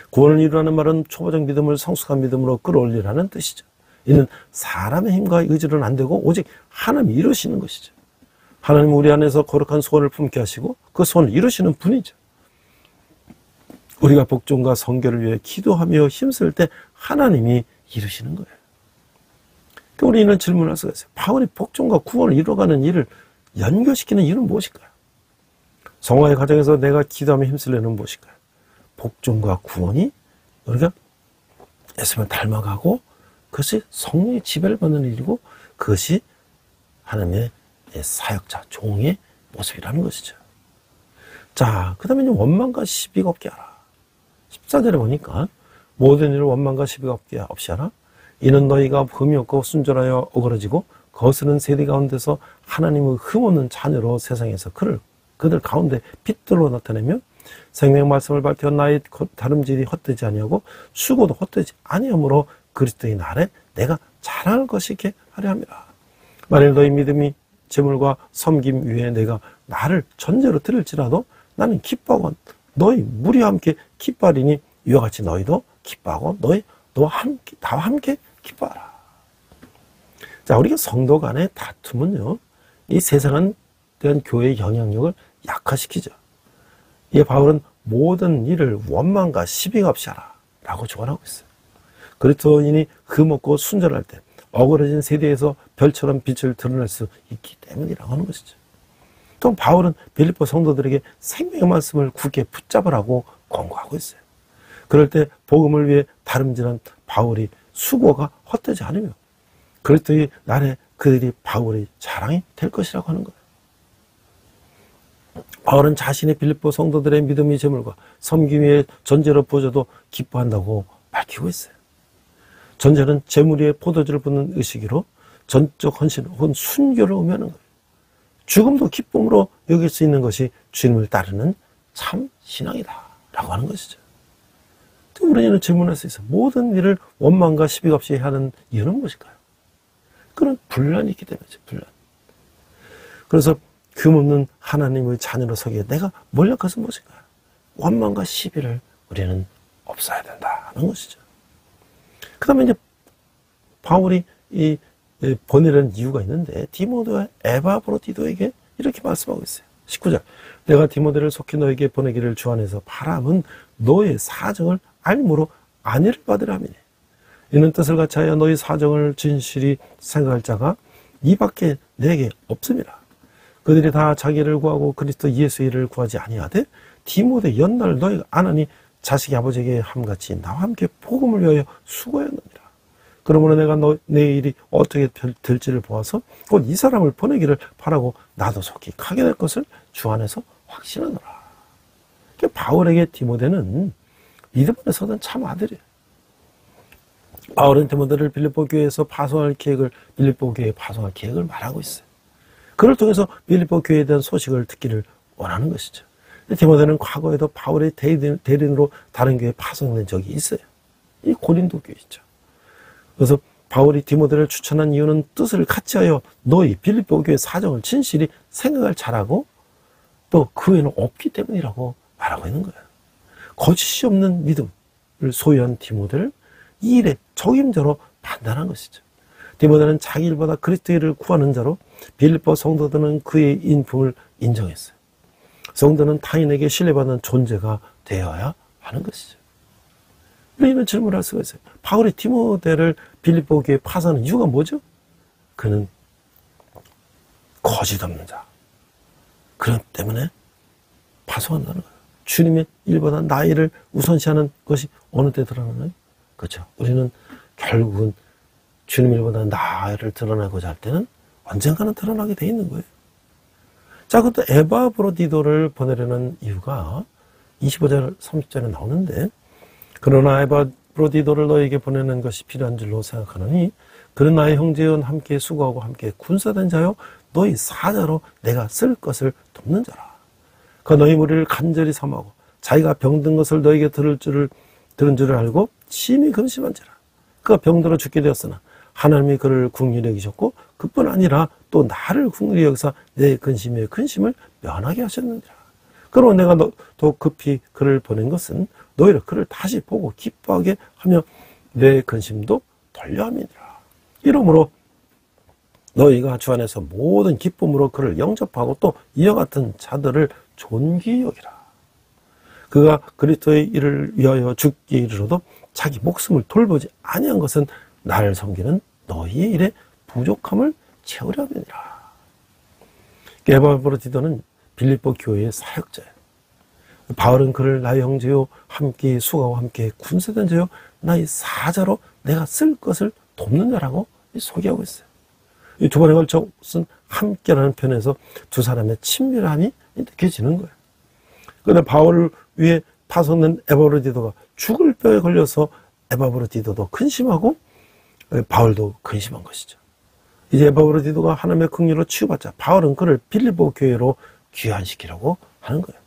구원을 이루라는 말은 초보적 믿음을 성숙한 믿음으로 끌어올리라는 뜻이죠. 이는 사람의 힘과 의지로는 안 되고 오직 하나님이 이루시는 것이죠. 하나님은 우리 안에서 거룩한 소원을 품게 하시고 그 소원을 이루시는 분이죠. 우리가 복종과 성결을 위해 기도하며 힘쓸 때 하나님이 이루시는 거예요. 그러니까 우리는 질문할 수가 있어요. 바울이 복종과 구원을 이루어가는 일을 연결시키는 이유는 무엇일까요? 성화의 과정에서 내가 기도하며 힘쓸 일은 무엇일까요? 복종과 구원이 우리가 예수님을 닮아가고 그것이 성령의 지배를 받는 일이고 그것이 하나님의 사역자, 종의 모습이라는 것이죠. 자, 그 다음에 원망과 시비가 없게 하라. 14절에 보니까 모든 일을 원망과 시비가 없이 하라. 이는 너희가 흠이 없고 순전하여 어그러지고 거스는 세대 가운데서 하나님의 흠없는 자녀로 세상에서 그들 가운데 빛들로 나타내며 생명 말씀을 밝혀 나의 다름질이 헛되지 아니하고 수고도 헛되지 아니하므로 그리스도의 날에 내가 자랑할 것이 있게 하려 함이라. 만일 너희 믿음이 재물과 섬김 위에 내가 나를 전제로 드릴지라도 나는 기뻐하고 너희 무리와 함께 기뻐하리니 이와 같이 너희도 기뻐하고 나와 함께 기뻐하라. 자, 우리가 성도 간의 다툼은요, 이 세상에 대한 교회의 영향력을 약화시키죠. 이 바울은 모든 일을 원망과 시비가 없이 하라 라고 조언하고 있어요. 그리스도인이 흠없고 순전할 때 어그러진 세대에서 별처럼 빛을 드러낼 수 있기 때문이라고 하는 것이죠. 또 바울은 빌립보 성도들에게 생명의 말씀을 굳게 붙잡으라고 권고하고 있어요. 그럴 때 복음을 위해 다름질한 바울이 수고가 헛되지 않으며 그리스도의 날에 그들이 바울의 자랑이 될 것이라고 하는 거예요. 바울은 자신의 빌립보 성도들의 믿음의 제물과 섬김의 전제로 부어져도 기뻐한다고 밝히고 있어요. 전제는 제물 위에 포도주를 붓는 의식으로 전적 헌신 혹은 순교를 의미하는 거예요. 죽음도 기쁨으로 여길 수 있는 것이 주님을 따르는 참 신앙이다 라고 하는 것이죠. 우리는 질문할 수 있어요. 모든 일을 원망과 시비 없이 하는 이유는 무엇일까요? 그런 분란이 있기 때문이죠. 분란. 그래서 금없는 하나님의 자녀로 서기에 내가 몰약한 것은 무엇일까요? 원망과 시비를 우리는 없어야 된다 하는 것이죠. 그 다음에 이제 바울이 보내려는 이유가 있는데 디모데와 에바브로디도에게 이렇게 말씀하고 있어요. 19절 내가 디모데를 속히 너에게 보내기를 주 안에서 바람은 너의 사정을 알므로 안위를 받으라 하미니 이는 뜻을 같이 하여 너의 사정을 진실히 생각할 자가 이밖에 내게 없음이라. 그들이 다 자기를 구하고 그리스도 예수의 일을 구하지 아니하되 디모데 연날 너희가 안 하니 자식이 아버지에게 함같이 나와 함께 복음을 위하여 수고하였느니라. 그러므로 내가 내 일이 어떻게 될지를 보아서 곧 이 사람을 보내기를 바라고 나도 속히 가게 될 것을 주 안에서 확신하노라. 바울에게 디모데는 믿음 안에 서던 참 아들이에요. 바울은 디모데를 빌립보 교회에서 파송할 계획을 말하고 있어요. 그를 통해서 빌립보 교회에 대한 소식을 듣기를 원하는 것이죠. 디모데는 과거에도 바울의 대리인으로 다른 교회에 파송된 적이 있어요. 이 고린도 교회 있죠. 그래서 바울이 디모데를 추천한 이유는 뜻을 같이 하여 너희 빌립보 교회 사정을 진실히 생각할 자라고 또 그 외에는 없기 때문이라고 말하고 있는 거예요. 거짓이 없는 믿음을 소유한 디모데를 이 일의 적임자로 판단한 것이죠. 디모데는 자기 일보다 그리스도의 일을 구하는 자로 빌립보 성도들은 그의 인품을 인정했어요. 성도는 타인에게 신뢰받는 존재가 되어야 하는 것이죠. 우리는 질문할 수가 있어요. 바울이 디모데를 빌립보 교회에 파송하는 이유가 뭐죠? 그는 거짓 없는 자. 그렇기 때문에 파송한다는 거예요. 주님의 일보다 나의 일을 우선시하는 것이 어느 때 드러나나요? 그렇죠. 우리는 결국은 주님 일보다 나를 드러나고자 할 때는 언젠가는 드러나게 돼 있는 거예요. 자, 그것도 에바브로디도를 보내려는 이유가 25절, 30절에 나오는데 그러나 에바브로디도를 너에게 보내는 것이 필요한 줄로 생각하노니 그는 나의 형제여 함께 수고하고 함께 군사된 자요 너희 사자로 내가 쓸 것을 돕는 자라. 그 너희 무리를 간절히 삼하고 자기가 병든 것을 너에게 들은 줄을 알고 심히 근심한지라. 그가 병들어 죽게 되었으나 하나님이 그를 긍휼히 여기셨고 그뿐 아니라 또 나를 긍휼히 여기사 내 근심의 근심을 면하게 하셨느니라. 그러므로 내가 더 급히 그를 보낸 것은 너희를 그를 다시 보고 기뻐하게 하며 내 근심도 덜려함이니라. 이러므로 너희가 주 안에서 모든 기쁨으로 그를 영접하고 또 이와 같은 자들을 존귀히 여기라. 그가 그리스도의 일을 위하여 죽기에 이르러도 자기 목숨을 돌보지 아니한 것은 나를 섬기는 너희의 일에 부족함을 채우려 함이니라. 에바브로디도는 빌립보 교회의 사역자예요. 바울은 그를 나의 형제요 함께 수고하고 함께 군사된 자요 나의 사자로 내가 쓸 것을 돕는 자라고 소개하고 있어요. 이 두 번에 걸쳐 쓴 함께라는 편에서 두 사람의 친밀함이 느껴지는 거예요. 그런데 바울을 위해 파송된 에바브로디도가 죽을 뼈에 걸려서 에바브로디도도 근심하고 바울도 근심한 것이죠. 이제 에바브로디도가 하나님의 긍휼로 치유받자 바울은 그를 빌립보 교회로 귀환시키려고 하는 거예요.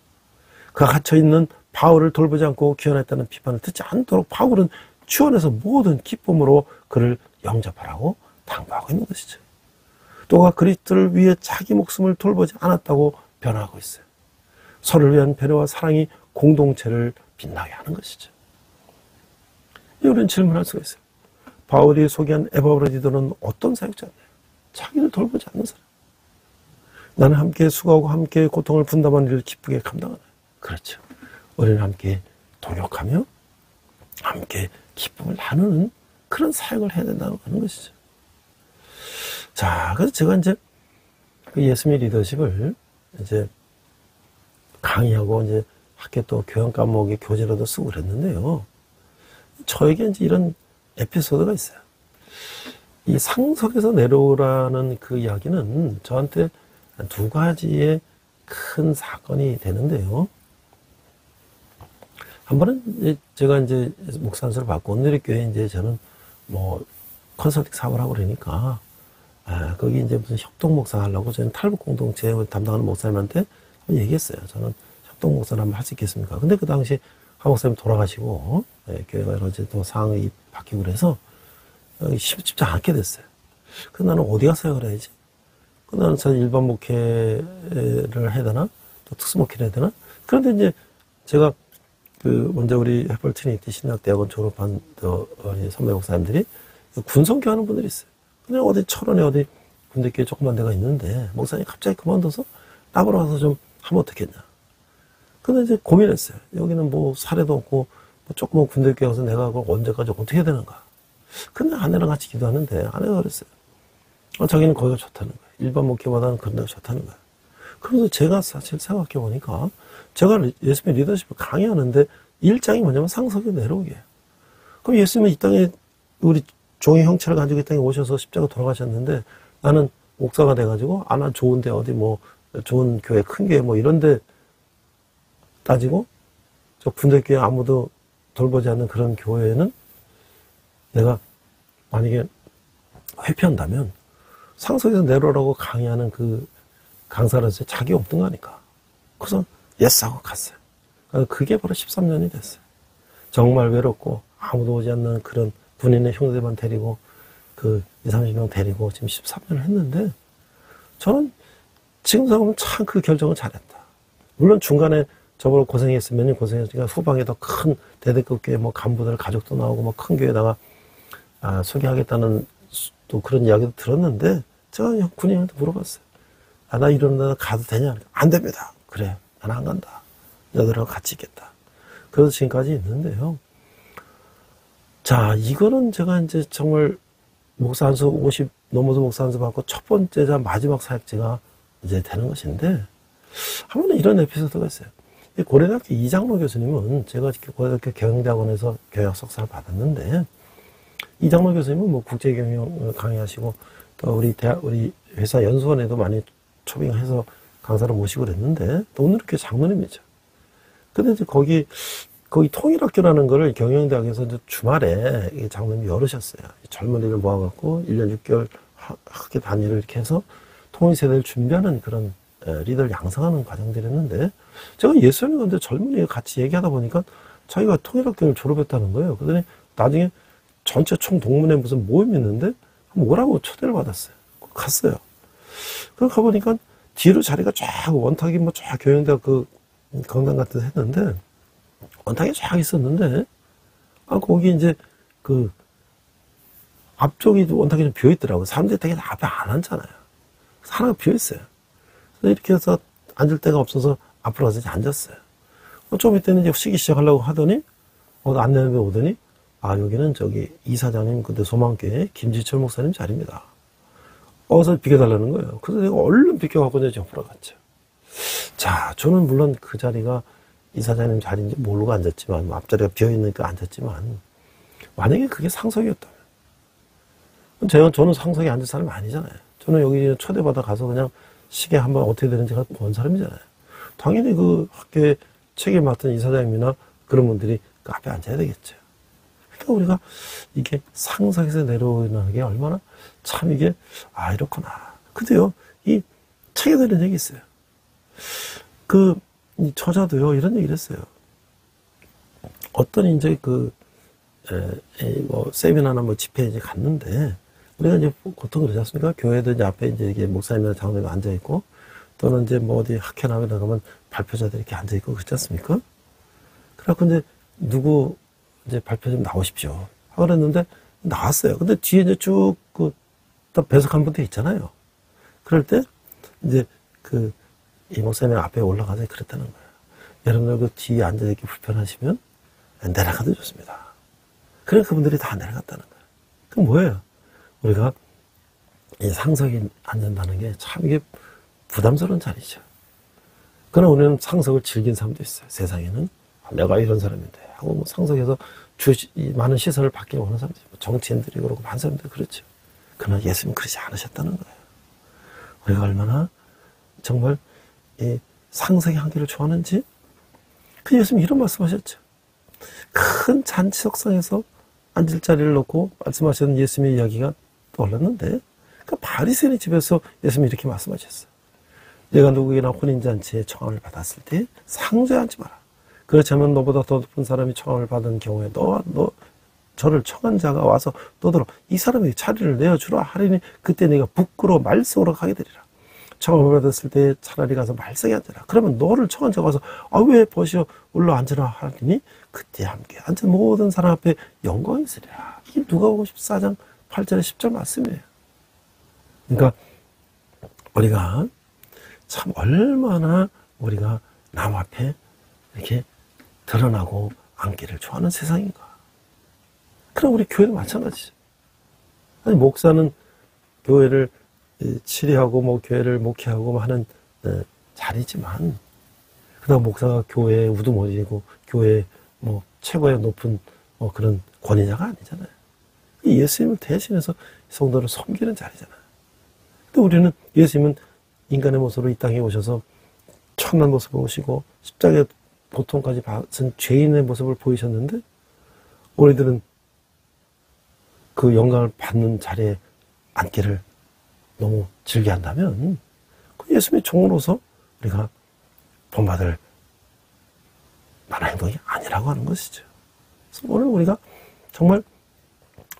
그가 갇혀있는 바울을 돌보지 않고 귀환했다는 비판을 듣지 않도록 바울은 주안에서 모든 기쁨으로 그를 영접하라고 당부하고 있는 것이죠. 또 그가 그리스도를 위해 자기 목숨을 돌보지 않았다고 변화하고 있어요. 서로를 위한 배려와 사랑이 공동체를 빛나게 하는 것이죠. 우리는 질문할 수가 있어요. 바울이 소개한 에바브로디도는 어떤 사역자였나요? 자기를 돌보지 않는 사람. 나는 함께 수고하고 함께 고통을 분담하는 일을 기쁘게 감당하나요? 그렇죠. 우리는 함께 동역하며 함께 기쁨을 나누는 그런 사역을 해야 된다는 것이죠. 자, 그래서 제가 이제 그 예수의 리더십을 이제 강의하고 이제 학교 또 교양 과목의 교재로도 쓰고 그랬는데요. 저에게 이제 이런 에피소드가 있어요. 이 상석에서 내려오라는 그 이야기는 저한테 두 가지의 큰 사건이 되는데요. 한 번은 제가 이제 목사 안수를 받고 온누리교회 이제 저는 뭐 컨설팅 사업을 하고 그러니까 거기 이제 무슨 협동 목사 하려고 저는 탈북 공동체 담당하는 목사님한테 얘기했어요. 저는 협동 목사를 한번 할 수 있겠습니까? 근데 그 당시 한 목사님 돌아가시고 교회가 여러 이제 또 상황이 바뀌고 그래서 쉽지 않게 됐어요. 그래서 나는 어디 가서 해야 해야지? 나는 저 일반 목회를 해야 되나? 또 특수 목회를 해야 되나? 그런데 이제 제가 먼저 우리 해벌 트리니티 신학대학원 졸업한 우리 선배 목사님들이 군성교 하는 분들이 있어요. 그냥 어디 철원에 어디 군대교회 조그만 데가 있는데 목사님 갑자기 그만둬서 나보러 와서 좀 하면 어떻겠냐. 근데 이제 고민했어요. 여기는 뭐 사례도 없고 뭐 조그만 군대교회 가서 내가 그걸 언제까지 어떻게 해야 되는가. 근데 아내랑 같이 기도하는데 아내가 그랬어요. 자기는 거기가 좋다는 거예요. 일반 목회보다는 그런 데가 좋다는 거예요. 그래서 제가 사실 생각해 보니까 제가 예수님의 리더십을 강의하는데 일장이 뭐냐면 상석에 내려오게. 그럼 예수님은 이 땅에 우리 종의 형체를 가지고 이 땅에 오셔서 십자가 돌아가셨는데 나는 목사가 돼가지고 난 좋은데 어디 뭐 좋은 교회 큰 교회 뭐 이런데 따지고 저 군대교회 아무도 돌보지 않는 그런 교회에는 내가 만약에 회피한다면 상석에서 내려오라고 강의하는 그 강사로서 자격이 없던 거니까. 그래서 예스 하고 갔어요. 그게 바로 13년이 됐어요. 정말 외롭고 아무도 오지 않는 그런 군인의 형제만 데리고 20, 30명 데리고 지금 13년을 했는데 저는 지금 생각하면 참 그 결정을 잘했다. 물론 중간에 저보고 고생했으면 고생했으니까 후방에 더 큰 대대급 교회 뭐 간부들 가족도 나오고 뭐 큰 교회에다가 소개하겠다는 또 그런 이야기도 들었는데 제가 군인한테 물어봤어요. 나 이런 데 가도 되냐? 안 됩니다. 그래, 나는 안 간다. 너희들하고 같이 있겠다. 그래서 지금까지 있는데요. 자, 이거는 제가 이제 정말 목사 안수 50 넘어서 목사 안수 받고 첫 번째자 마지막 사역지가 이제 되는 것인데 한 번은 이런 에피소드가 있어요. 고려대학교 이장로 교수님은 제가 고려대학교 경영대학원에서 교양 석사를 받았는데 이장로 교수님은 뭐 국제경영 강의하시고 또 우리 회사 연수원에도 많이 초빙해서 강사를 모시고 그랬는데 또 오늘 이렇게 장로님이죠. 근데 이제 거기 통일학교라는 거를 경영대학에서 이제 주말에 장로님이 열으셨어요. 젊은이를 모아갖고 1년 6개월 학기 단위를 이렇게 해서 통일세대를 준비하는 그런 리더를 양성하는 과정들이 있는데 제가 예수님과 근데 젊은이가 같이 얘기하다 보니까 자기가 통일학교를 졸업했다는 거예요. 그러더니 나중에 전체 총 동문회 무슨 모임이 있는데 오라고 초대를 받았어요. 갔어요. 그 가보니까 뒤로 자리가 쫙 원탁이 뭐 쫙 경영대학 강당 같은 데 했는데 원탁이 쫙 있었는데 거기 이제 앞쪽이 원탁이 좀 비어있더라고요. 사람들이 되게 앞에 안 앉잖아요. 그래서 하나가 비어있어요. 그래서 이렇게 해서 앉을 데가 없어서 앞으로 가서 이제 앉았어요. 좀 이때는 이제 쉬기 시작하려고 하더니 안내는 오더니 여기는 이사장님 그때 소망교회 김지철 목사님 자리입니다. 어서 비켜달라는 거예요. 그래서 내가 얼른 비켜갖고 이제 옆으로 갔죠. 자, 저는 물론 그 자리가 이사장님 자리인지 모르고 앉았지만, 앞자리가 비어있으니까 앉았지만, 만약에 그게 상석이었다면, 저는 상석에 앉을 사람이 아니잖아요. 저는 여기 초대받아 가서 그냥 시계 한번 어떻게 되는지 본 사람이잖아요. 당연히 그 학교에 책임 맡은 이사장님이나 그런 분들이 그 앞에 앉아야 되겠죠. 그러니까 우리가 이게 상석에서 내려오는 게 얼마나 참 이게 이렇구나. 근데요, 이 책에 들은 얘기 있어요. 이 저자도요 이런 얘기를 했어요. 어떤 이제 세미나나 뭐 집회에 이제 갔는데 우리가 이제 보통 그러지 않습니까? 교회도 이제 앞에 이제 이게 목사님이나 장로님이 앉아 있고 또는 이제 뭐 어디 학회나 나가면 발표자들이 이렇게 앉아 있고 그렇지 않습니까? 그래갖고 이제 누구 이제 발표 좀 나오십시오. 하고 그랬는데 나왔어요. 근데 뒤에 이제 쭉 또 배석한 분들 있잖아요. 그럴 때 이제 이 목사님 앞에 올라가서 그랬다는 거예요. 여러분들 그 뒤에 앉아있기 불편하시면 내려가도 좋습니다. 그러니까 그분들이 다 내려갔다는 거예요. 그럼 뭐예요? 우리가 이 상석에 앉는다는 게 참 이게 부담스러운 자리죠. 그러나 우리는 상석을 즐긴 사람도 있어요. 세상에는 내가 이런 사람인데 하고 뭐 상석에서 많은 시선을 받기를 원하는 사람들이 정치인들이 그러고 많은 사람들이 그렇죠. 그러나 예수님 그러지 않으셨다는 거예요. 우리가 얼마나 정말 상생의 한계를 좋아하는지? 그 예수님이 이런 말씀하셨죠. 큰 잔치석상에서 앉을 자리를 놓고 말씀하셨던 예수님의 이야기가 떠올랐는데, 그 바리새인의 집에서 예수님이 이렇게 말씀하셨어요. 내가 누구에게나 혼인잔치에 청함을 받았을 때 상주에 앉지 마라. 그렇지 않으면 너보다 더 높은 사람이 청함을 받은 경우에 저를 청한 자가 와서 너더러 이 사람에게 자리를 내어주라 하리니 그때 내가 부끄러워 말석으로 가게 되리라. 청함을 받았을 때 차라리 가서 말석에 앉으라. 그러면 너를 청한 자가 와서 왜 버시어 올라 앉으라 하리니 그때 함께 앉은 모든 사람 앞에 영광이 있으리라. 이게 누가복음 14장 8절에 10절 말씀이에요. 그러니까 우리가 참 얼마나 우리가 남 앞에 이렇게 드러나고 앉기를 좋아하는 세상인가. 그럼 우리 교회도 마찬가지죠. 아니, 목사는 교회를 치리하고 교회를 목회하고 하는 자리지만, 그다음 목사가 교회의 우두머리고 교회의 최고의 높은 그런 권위자가 아니잖아요. 예수님을 대신해서 성도를 섬기는 자리잖아요. 근데 우리는 예수님은 인간의 모습으로 이 땅에 오셔서 천한 모습을 오시고 십자가의 고통까지 받은 죄인의 모습을 보이셨는데, 우리들은 그 영광을 받는 자리에 앉기를 너무 즐겨한다면 그 예수님의 종으로서 우리가 본받을 만한 행동이 아니라고 하는 것이죠. 그래서 오늘 우리가 정말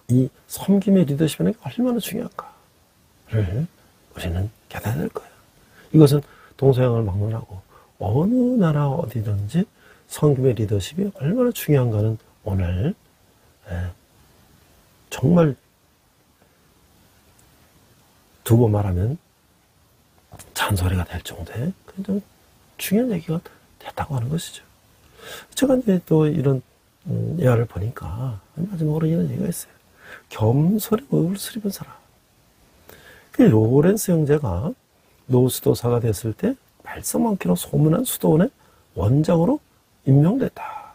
이 섬김의 리더십이 얼마나 중요한가를 우리는 깨달아야 될 거예요. 이것은 동서양을 막론하고 어느 나라 어디든지 섬김의 리더십이 얼마나 중요한가는 오늘 정말 두고 말하면 잔소리가 될 정도의 굉장히 중요한 얘기가 됐다고 하는 것이죠. 제가 이제 또 이런 예화를 보니까 마지막으로 이런 얘기가 있어요. 겸손의 옷을 입은 사람. 그 로렌스 형제가 노수도사가 됐을 때 발성 많기로 소문난 수도원의 원장으로 임명됐다.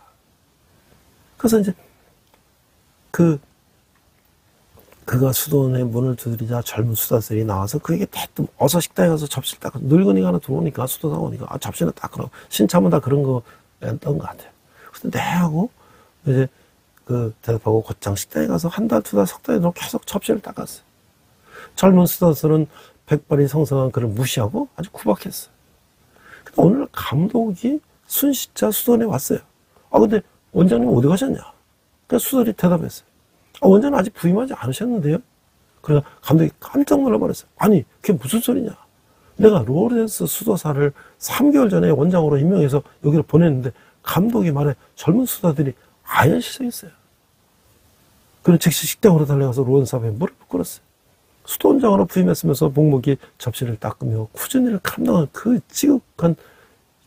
그래서 이제 그가 수도원의 문을 두드리자 젊은 수다들이 나와서 그에게 대뜸 어서 식당에 가서 접시를 닦아. 늙은이가 하나 들어오니까 수도사가 오니까 접시는 닦으라고. 신참은 다 그런 거였던 것 같아요. 그래서 네 하고 이제 대답하고 곧장 식당에 가서 한 달, 두 달, 석 달이 넘게 계속 접시를 닦았어요. 젊은 수다들은 백발이 성성한 그를 무시하고 아주 구박했어요. 근데 오늘 감독이 순식자 수도원에 왔어요. 근데 원장님 어디 가셨냐? 그래서 수도원이 대답했어요. 원장은 아직 부임하지 않으셨는데요? 그래서 감독이 깜짝 놀라버렸어요. 아니, 그게 무슨 소리냐? 내가 로렌스 수도사를 3개월 전에 원장으로 임명해서 여기로 보냈는데 감독이 말해 젊은 수다들이 아예 실성했어요. 그는 즉시 식당으로 달려가서 로렌스 앞에 무릎을 꿇었어요. 수도원장으로 부임했으면서 묵묵히 접시를 닦으며 꾸준히 일을 감당한 그 지극한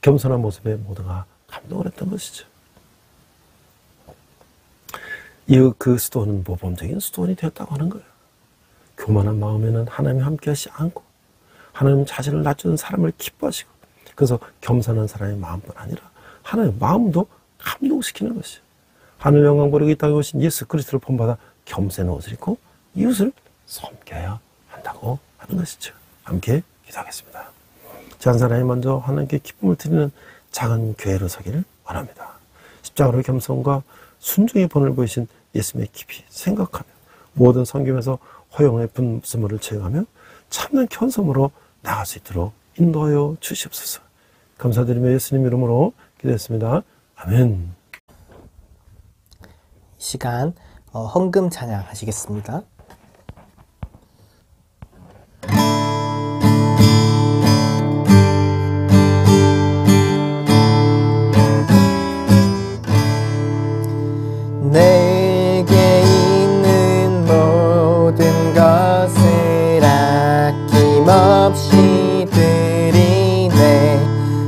겸손한 모습에 모두가 감동을 했던 것이죠. 그 수도원은 모범적인 수도원이 되었다고 하는 거예요. 교만한 마음에는 하나님이 함께하시지 않고 하나님 자신을 낮추는 사람을 기뻐하시고, 그래서 겸손한 사람의 마음뿐 아니라 하나님의 마음도 감동시키는 것이죠. 하늘 영광 보리고 이 땅에 오신 예수 그리스도를 본받아 겸손한 옷을 입고 이웃을 섬겨야 한다고 하는 것이죠. 함께 기도하겠습니다. 한 사람이 먼저 하나님께 기쁨을 드리는 작은 교회로 서기를 원합니다. 십자가로 겸손과 순종의 본을 보이신 예수님의 깊이 생각하며 모든 섬김에서 허영의 분수물을 채용하며 참는 견성으로 나갈 수 있도록 인도하여 주시옵소서. 감사드리며 예수님 이름으로 기도했습니다. 아멘. 이 시간 헌금 찬양하시겠습니다. 내게 있는 모든 것을 아낌없이 드리네.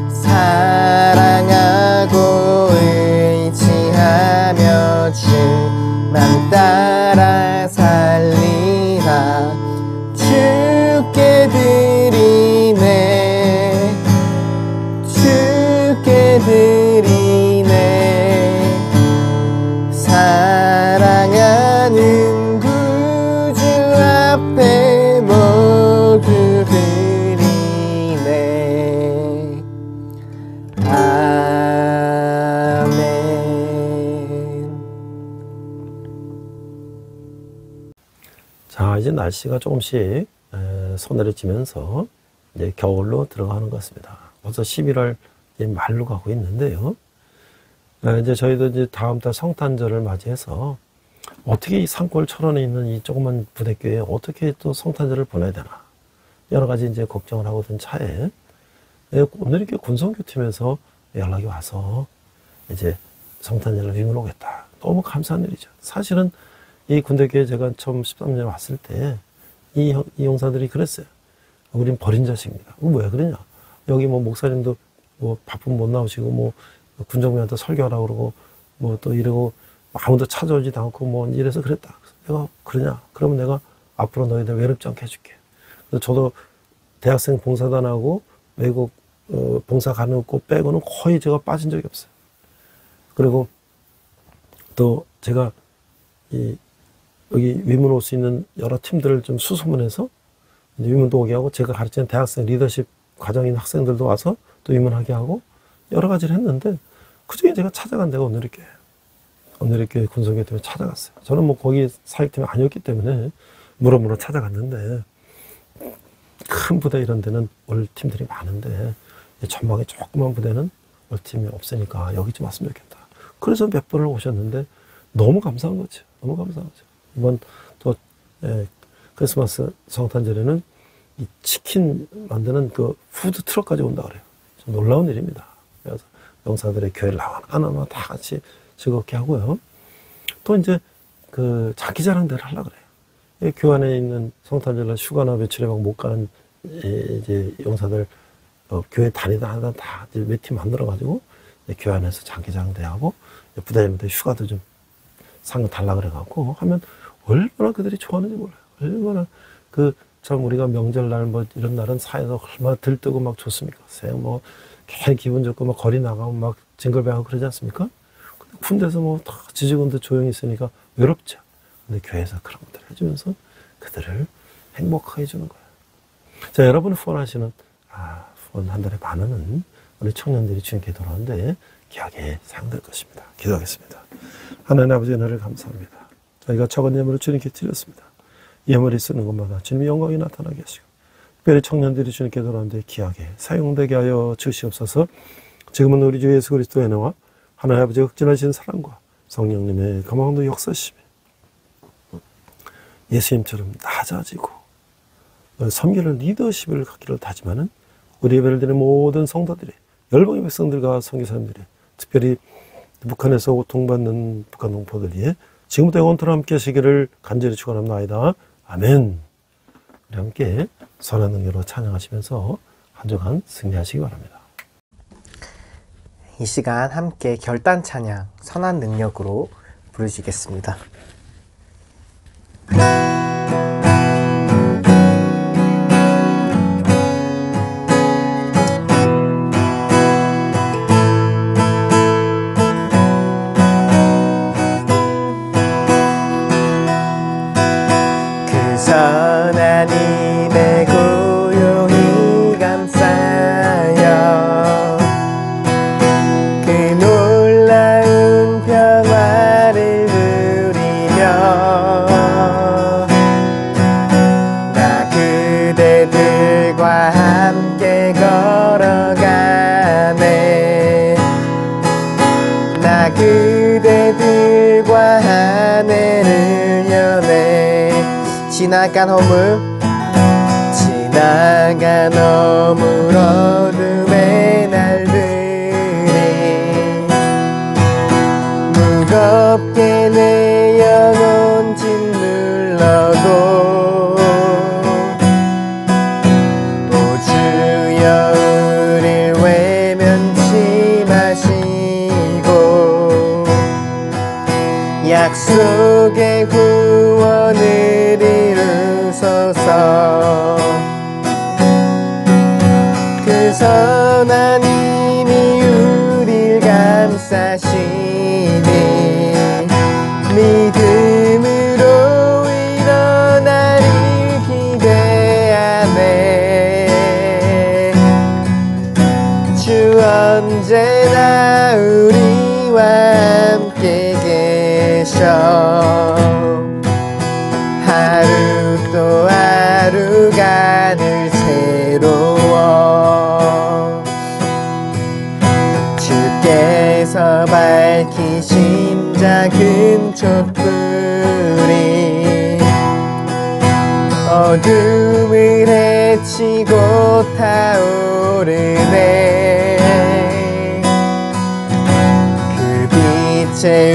사랑하고 의지하며 주만 따라 살리라. 주께 드리네. 주께 드리네. 사랑하는 구주 앞에 모두 드리네. 자, 이제 날씨가 조금씩 서늘해지면서 이제 겨울로 들어가는 것 같습니다. 벌써 11월 말로 가고 있는데요. 이제 저희도 이제 다음 달 성탄절을 맞이해서 어떻게 이 산골 철원에 있는 이 조그만 부대교회에 어떻게 또 성탄절을 보내야 되나 여러 가지 이제 걱정을 하고 든 차에 오늘 이렇게 군성교팀에서 연락이 와서 이제 성탄절을 위문하겠다. 너무 감사한 일이죠. 사실은 이 군대교회 제가 처음 13년에 왔을 때 이 용사들이 그랬어요. 우린 버린 자식입니다. 왜 그러냐? 여기 뭐 목사님도 뭐 바쁜 못 나오시고 뭐 군정부한테 설교하라고 그러고 뭐 또 이러고 아무도 찾아오지도 않고 뭐 이래서 그랬다. 내가 그러냐? 그러면 내가 앞으로 너희들 외롭지 않게 해줄게. 그래서 저도 대학생 봉사단하고 외국 봉사 가는 곳 빼고는 거의 제가 빠진 적이 없어요. 그리고 또 제가 여기 위문 올 수 있는 여러 팀들을 좀 수소문해서 위문도 오게 하고 제가 가르치는 대학생 리더십 과정인 학생들도 와서 또 위문하게 하고 여러 가지를 했는데 그중에 제가 찾아간 데가 오늘 이렇게 군성교회 때문에 찾아갔어요. 저는 뭐 거기 사역팀이 아니었기 때문에 물어물어 찾아갔는데 큰 부대 이런 데는 올 팀들이 많은데 전방에 조그만 부대는 올 팀이 없으니까 여기 좀 왔으면 좋겠다. 그래서 몇 번을 오셨는데 너무 감사한 거죠. 너무 감사한 거죠. 이번 또 크리스마스 성탄절에는 이 치킨 만드는 그 푸드 트럭까지 온다 그래요. 좀 놀라운 일입니다. 그래서 용사들의 교회를 하나하나 다 같이 즐겁게 하고요. 또 이제 그 자기자랑대를 하려고 그래요. 교회 안에 있는 성탄절날 휴가나 며칠에 막 못 가는 이제 용사들 교회 다니다 하다 다 몇 팀 만들어가지고 교회 안에서 자기자랑대하고 부대장님들 휴가도 좀 상금 달라 그래갖고 하면 얼마나 그들이 좋아하는지 몰라요. 얼마나 참 우리가 명절날 뭐 이런 날은 사회에서 얼마나 들뜨고 막 좋습니까? 뭐 괜히 기분 좋고 막 거리 나가고 막 징글뱅하고 그러지 않습니까? 근데 군대에서 뭐 다 지지군들 조용히 있으니까 외롭죠. 근데 교회에서 그런 것들을 해주면서 그들을 행복하게 해주는 거예요. 자, 여러분이 후원하시는 후원 한 달에 10,000원은 우리 청년들이 주님께 돌아오는데 귀하게 사용될 것입니다. 기도하겠습니다. 하나님 아버지 은혜를 감사합니다. 저희가 적은 예물을 주님께 드렸습니다. 예물이 쓰는 것마다 주님의 영광이 나타나게 하시고 특별히 청년들이 주님께 돌아오는데 귀하게 사용되게 하여 주시옵소서. 지금은 우리 주 예수 그리스도의 은혜와 하나님 아버지의 극진하신 사랑과 성령님의 감화도 역사심에 예수님처럼 낮아지고 섬기는 리더십을 갖기를 다짐하는 우리 예배를 드리는 모든 성도들이 열방의 백성들과 선교사님들이 특별히 북한에서 고통받는 북한 동포들 위해 지금부터 영원토록 함께 하시기를 간절히 축원합니다. 아멘. 우리 함께 선한 능력으로 찬양하시면서 한 주간 승리하시기 바랍니다. 이 시간 함께 결단 찬양 선한 능력으로 부르시겠습니다. 선한 힘에 고요히 감싸여 그 놀라운 평화를 누리며 나 그대들과 함께 걸어가네. 나 그대들과 하늘을 여네. 지나간 허물 어둠의 날들이 무겁게 내 영혼 짓눌러도 오 주여 우릴 외면치 마시고 약속의 구원을 이루소서. 그 선한 힘이 우릴 감싸시니 믿음으로 일어나리 기대하네. 주 언제나 우리와 함께 계셔. 하루 또 하루가 늘 새로워 주께서 밝히신 작은 촛불이 어둠을 헤치고 타오르네 그 빛에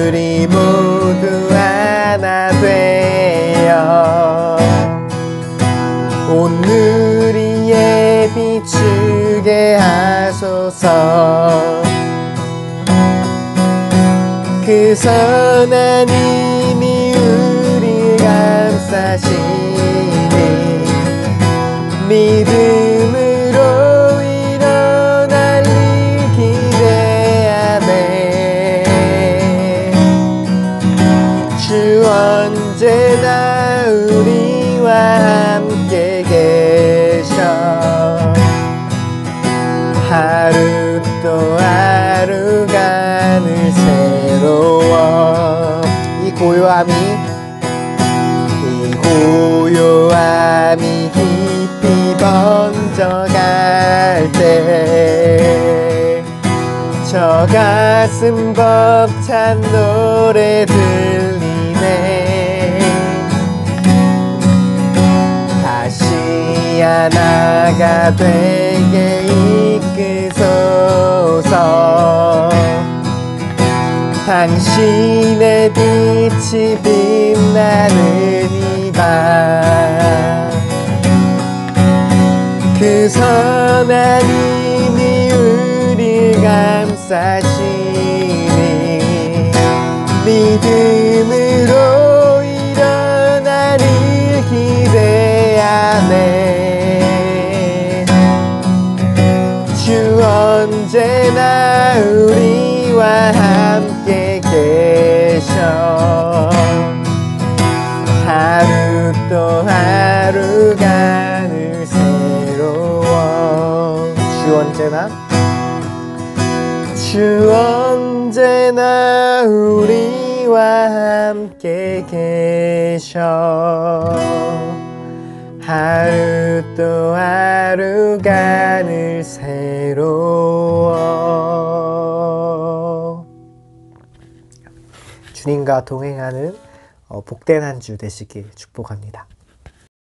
우리 모두 하나 되어 오늘이에 비추게 하소서 그 선한 힘이 우리 감싸시니 믿음으로 일어날 일 기대하네 주 언제나 우리와 함께 계셔 하루 또 하루가 늘 새로워 이 고요함이 깊이 번져갈 때 저 가슴 벅찬 노래 들리네 다시 하나가 되게 이끄소서 당신의 빛이 빛나는 이 밤 그 선한 힘이 우릴 감싸시니 믿음으로 일어날 일 기대하네 주 언제나 우리와 함께 계셔 하루 또 하루가 늘 새로워 주 언제나 우리와 함께 계셔 하루 또 하루가 늘 새로워 주님과 동행하는 복된 한 주 되시길 축복합니다.